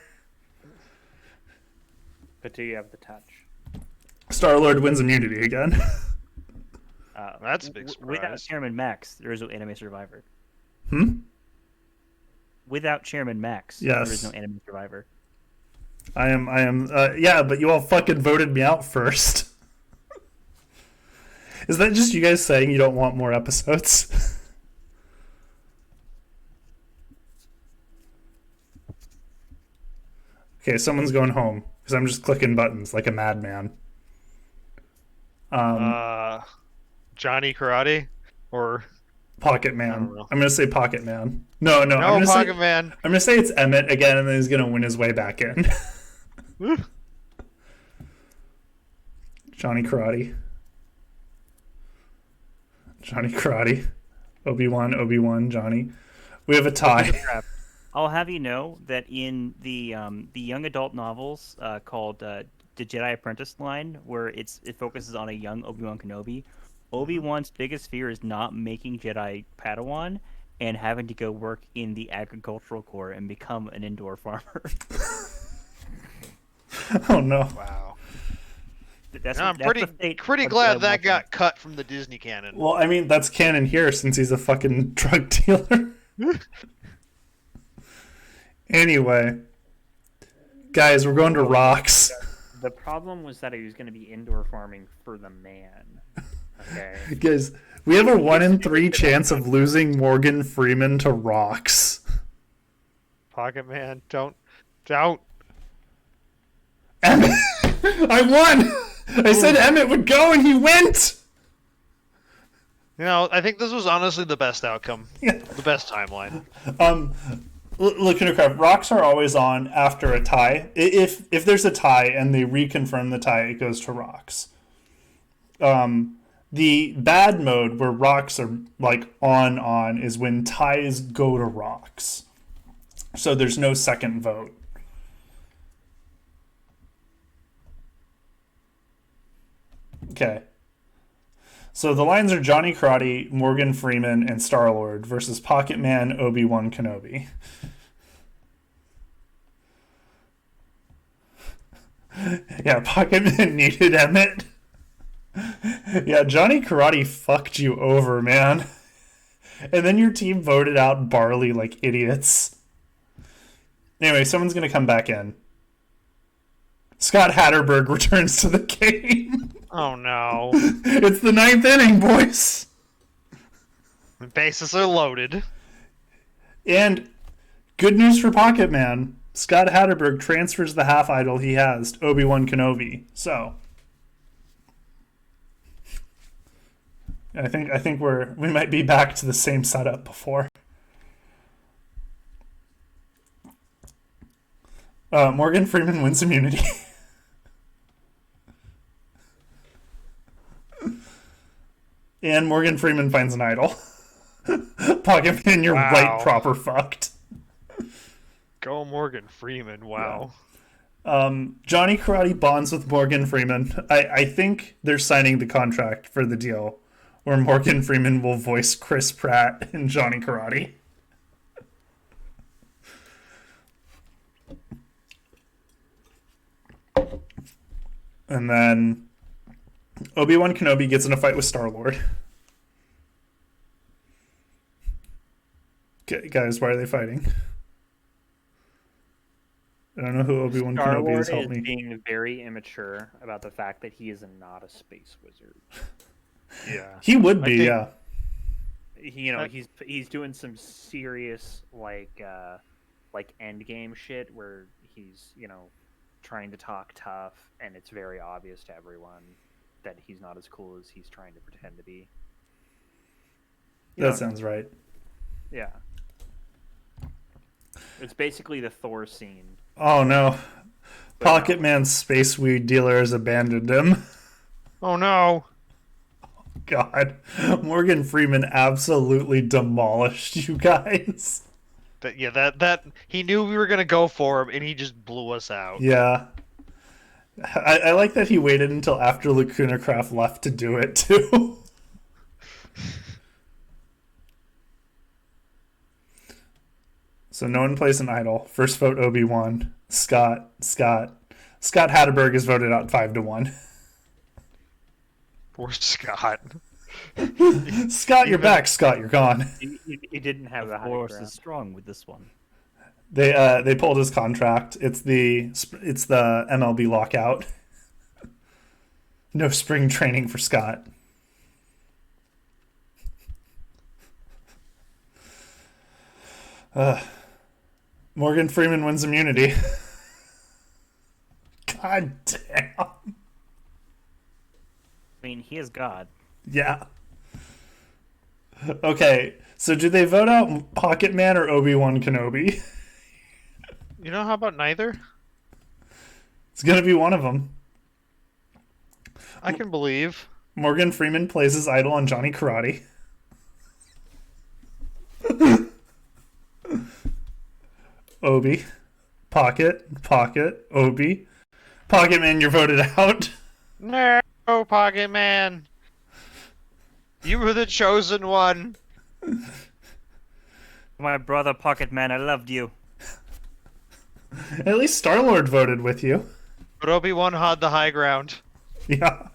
But do you have the touch? Star-Lord wins immunity again. That's a big Without surprise. Chairman Max, there is no Anime Survivor. Hmm? Without Chairman Max, Yes. there is no Anime Survivor. I am, yeah, but you all fucking voted me out first. Is that just you guys saying you don't want more episodes? Okay, someone's going home, because I'm just clicking buttons like a madman. Johnny Karate? Or Pocket I Man. don't know. I'm gonna say Pocket Man. No, I'm no, gonna Pocket say Man. I'm gonna say it's Emmett again, and then he's gonna win his way back in. Johnny Karate. Johnny Karate. Obi-Wan, Johnny. We have a tie. I'll have you know that in the young adult novels called the Jedi Apprentice line, where it focuses on a young Obi-Wan Kenobi, Obi-Wan's biggest fear is not making Jedi Padawan and having to go work in the agricultural corps and become an indoor farmer. Oh no. Wow. That's, I'm that's the fate pretty of glad Jedi that Watching. got cut from the Disney canon. Well, I mean, that's canon here since he's a fucking drug dealer. Anyway, guys, we're going to Rocks. The problem was that he was going to be indoor farming for the man. Okay. Guys, we have a 1 in 3 chance of losing Morgan Freeman to Rocks. Pocket Man, don't. Emmett! I won! I said Emmett would go and he went! You know, I think this was honestly the best outcome. Yeah. The best timeline. Look, Rocks are always on after a tie. If there's a tie and they reconfirm the tie, it goes to Rocks. The bad mode where Rocks are like on is when ties go to Rocks. So there's no second vote. Okay. So the lines are Johnny Karate, Morgan Freeman, and Star-Lord versus Pocket Man, Obi-Wan Kenobi. Yeah, Pocket Man needed Emmett. Yeah, Johnny Karate fucked you over, man. And then your team voted out Barley like idiots. Anyway, someone's gonna come back in. Scott Hatterberg returns to the game. Oh no. It's the 9th inning, boys. The bases are loaded. And good news for Pocket Man. Scott Hatterberg transfers the half idol he has to Obi-Wan Kenobi. So I think we might be back to the same setup before. Morgan Freeman wins immunity. And Morgan Freeman finds an idol. Pocket Man, you're Wow. right proper fucked. Go Morgan Freeman, wow. Johnny Karate bonds with Morgan Freeman. I think they're signing the contract for the deal where Morgan Freeman will voice Chris Pratt in Johnny Karate. And then Obi-Wan Kenobi gets in a fight with Star-Lord. Okay, guys, why are they fighting? I don't know who Obi-Wan Kenobi Star-Lord is. Help is me. being very immature about the fact that he is not a space wizard. Yeah. He would be, think- yeah. He's doing some serious like end game shit where he's trying to talk tough, and it's very obvious to everyone that he's not as cool as he's trying to pretend to be. That sounds right. Yeah. It's basically the Thor scene. Oh no. Pocket Man's space weed dealer has abandoned him. Oh no. God. Morgan Freeman absolutely demolished you guys. That he knew we were gonna go for him, and he just blew us out. Yeah. I like that he waited until after Lacuna Craft left to do it, too. So no one plays an idol. First vote, Obi-Wan. Scott Hatterberg is voted out 5-1. Poor Scott. Scott, you're back. Scott, you're gone. He didn't have the Of high course, ground. is strong with this one. They pulled his contract. It's the MLB lockout. No spring training for Scott. Morgan Freeman wins immunity. God damn. I mean, he is God. Yeah. Okay, so do they vote out Pocket Man or Obi-Wan Kenobi? You know, how about neither? It's gonna be one of them. I can believe. Morgan Freeman plays his idol on Johnny Karate. Obi. Pocket. Obi. Pocket Man, you're voted out. No, Pocket Man. You were the chosen one. My brother Pocket Man, I loved you. At least Star-Lord voted with you. But Obi-Wan had the high ground. Yeah.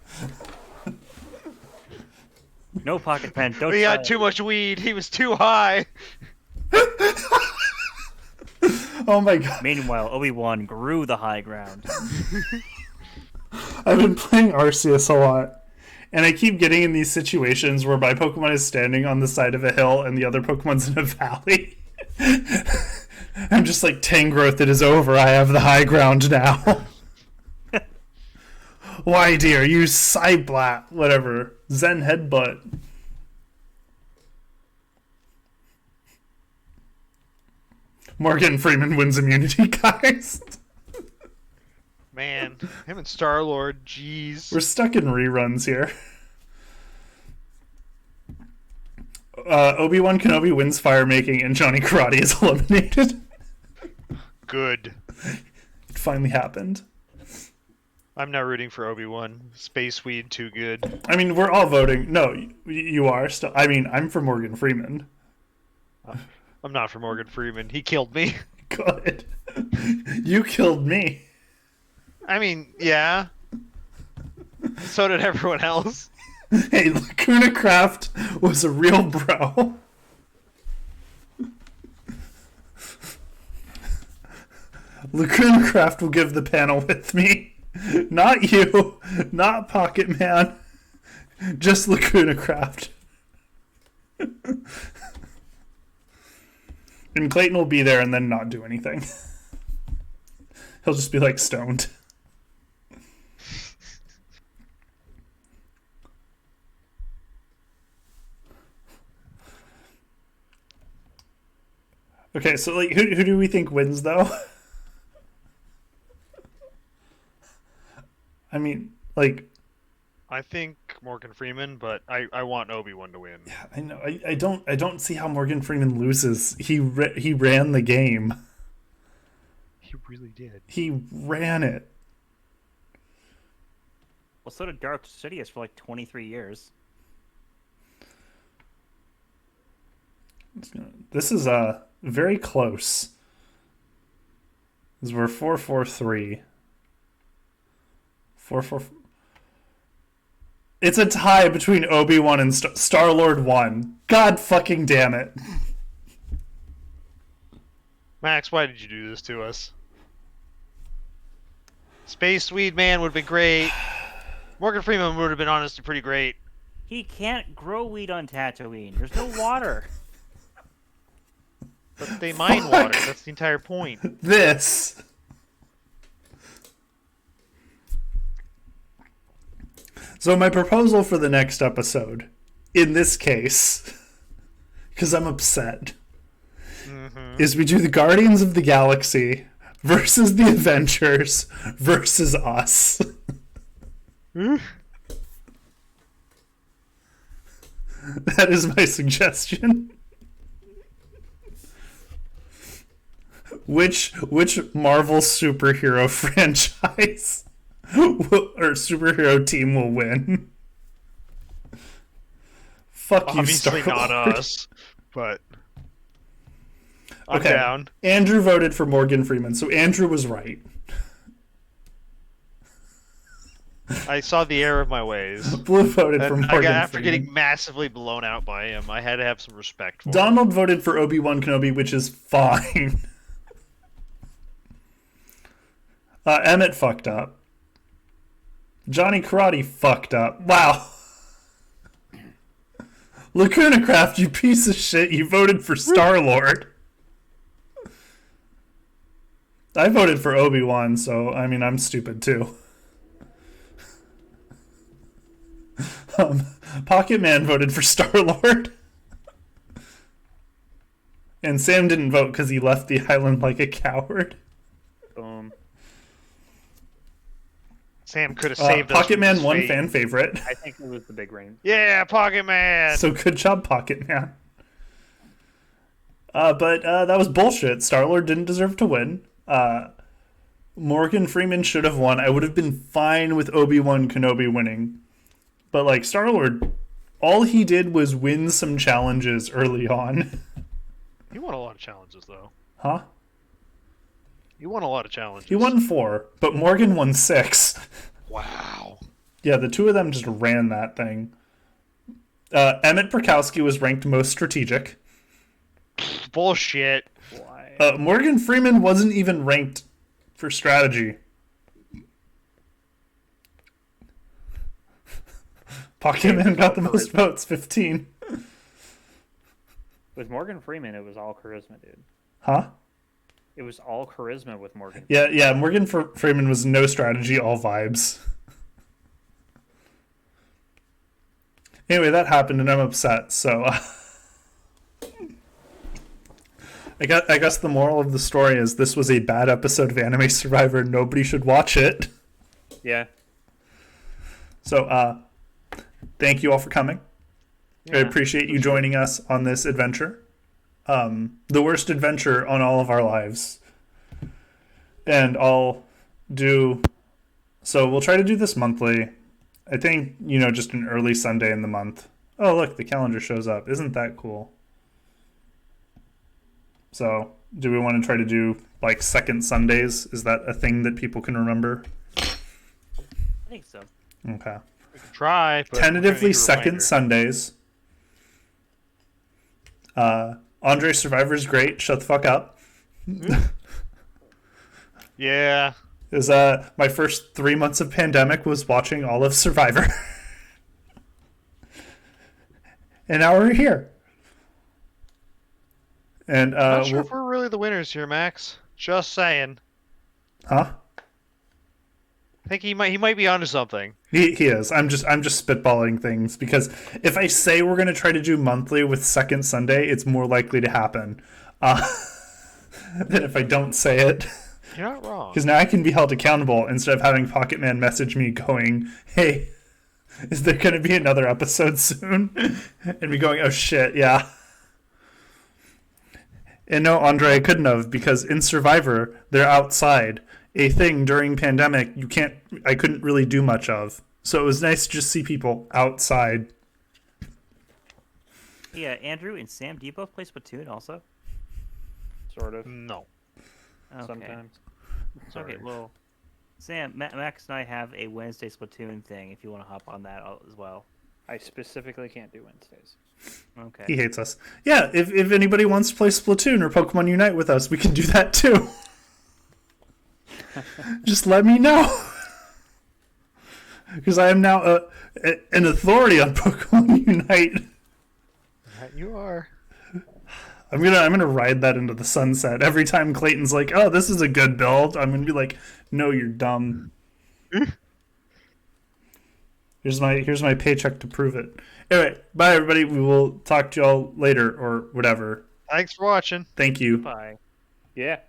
No pocket pen. Don't He try had it. too much weed. He was too high. Oh my god. Meanwhile, Obi-Wan grew the high ground. I've been playing Arceus a lot, and I keep getting in these situations where my Pokemon is standing on the side of a hill and the other Pokemon's in a valley. I'm just like, Tangrowth, it is over. I have the high ground now. Why, dear? Use Psyblat. Whatever. Zen Headbutt. Morgan Freeman wins immunity, guys. Man, him and Star-Lord, jeez. We're stuck in reruns here. Obi-Wan Kenobi wins fire making and Johnny Karate is eliminated. Good. It finally happened. I'm not rooting for Obi-Wan. Space weed, too good. I mean, we're all voting. No, you are still. I mean, I'm for Morgan Freeman. I'm not for Morgan Freeman. He killed me. Good. You killed me. I mean, yeah. So did everyone else. Hey, Lacuna Craft was a real bro. Lacuna Craft will give the panel with me. Not you. Not Pocket Man. Just Lacuna Craft. And Clayton will be there and then not do anything. He'll just be like stoned. Okay, so like, who do we think wins though? I mean, like, I think Morgan Freeman, but I want Obi-Wan to win. I know I don't see how Morgan Freeman loses. He ran the game. He really did. He ran it. Well, so did Darth Sidious for like 23 years. This is very close. Because we're 4-4-3. 4-4. It's a tie between Obi-Wan and Star-Lord 1. God fucking damn it. Max, why did you do this to us? Space Weed Man would have been great. Morgan Freeman would have been honestly pretty great. He can't grow weed on Tatooine. There's no water. But they mine water. That's the entire point. This. So my proposal for the next episode, in this case, because I'm upset, is we do the Guardians of the Galaxy versus the Avengers versus us. That is my suggestion. Which Marvel superhero franchise or superhero team will win? Fuck Obviously you, Star-Lord. not us, but I'm Okay. down. Andrew voted for Morgan Freeman, so Andrew was right. I saw the error of my ways. Blue voted for And Morgan after Freeman. getting massively blown out by him, I had to have some respect for him. Donald voted for Obi-Wan Kenobi, which is fine. Emmett fucked up. Johnny Karate fucked up. Wow. Lacuna Craft, you piece of shit, you voted for Star-Lord. I voted for Obi-Wan, so, I mean, I'm stupid too. Pocket Man voted for Star-Lord. And Sam didn't vote because he left the island like a coward. Boom. Sam could have saved us. Pocket from Man, this one fate. fan favorite. I think it was the big rain. Yeah, Pocket Man. So good job, Pocket Man. But that was bullshit. Star-Lord didn't deserve to win. Morgan Freeman should have won. I would have been fine with Obi-Wan Kenobi winning. But, like, Star-Lord, all he did was win some challenges early on. He won a lot of challenges, though. Huh? He won a lot of challenges. He won 4, but Morgan won 6. Wow. Yeah, the two of them just ran that thing. Emmett Perkowski was ranked most strategic. Bullshit. Why? Morgan Freeman wasn't even ranked for strategy. Pokemon got the most votes, 15. With Morgan Freeman, it was all charisma, dude. Huh? It was all charisma with Morgan. Yeah. Morgan Freeman was no strategy, all vibes. Anyway, that happened, and I'm upset. So, I guess the moral of the story is this was a bad episode of Anime Survivor. Nobody should watch it. Yeah. So, thank you all for coming. I appreciate you joining us on this adventure. The worst adventure on all of our lives. And I'll do... So we'll try to do this monthly. I think, just an early Sunday in the month. Oh, look, the calendar shows up. Isn't that cool? So, do we want to try to do, second Sundays? Is that a thing that people can remember? I think so. Okay. We can try. But Tentatively second Sundays. Andre Survivor's great. Shut the fuck up. Yeah. Is my first 3 months of pandemic was watching all of Survivor. And now we're here. And Not sure if we're really the winners here, Max. Just saying. Huh? I think he might be onto something. He is. I'm just spitballing things because if I say we're gonna try to do monthly with second Sunday, it's more likely to happen than if I don't say it. You're not wrong. Because now I can be held accountable instead of having Pocket Man message me going, "Hey, is there gonna be another episode soon?" And me going, "Oh shit, yeah." And no, Andre, I couldn't have because in Survivor they're outside. A thing during pandemic I couldn't really do much of. So it was nice to just see people outside. Yeah, Andrew and Sam, do you both play Splatoon also? Sort of. No. Okay. Sometimes. Okay, well, Sam, Max and I have a Wednesday Splatoon thing if you want to hop on that as well. I specifically can't do Wednesdays. Okay. He hates us. Yeah, if anybody wants to play Splatoon or Pokemon Unite with us, we can do that too. Just let me know. Because I am now an authority on Pokemon Unite. You are. I'm gonna ride that into the sunset. Every time Clayton's like, "Oh, this is a good build," I'm gonna be like, "No, you're dumb." Here's my paycheck to prove it. Anyway, bye everybody. We will talk to y'all later or whatever. Thanks for watching. Thank you. Bye. Yeah.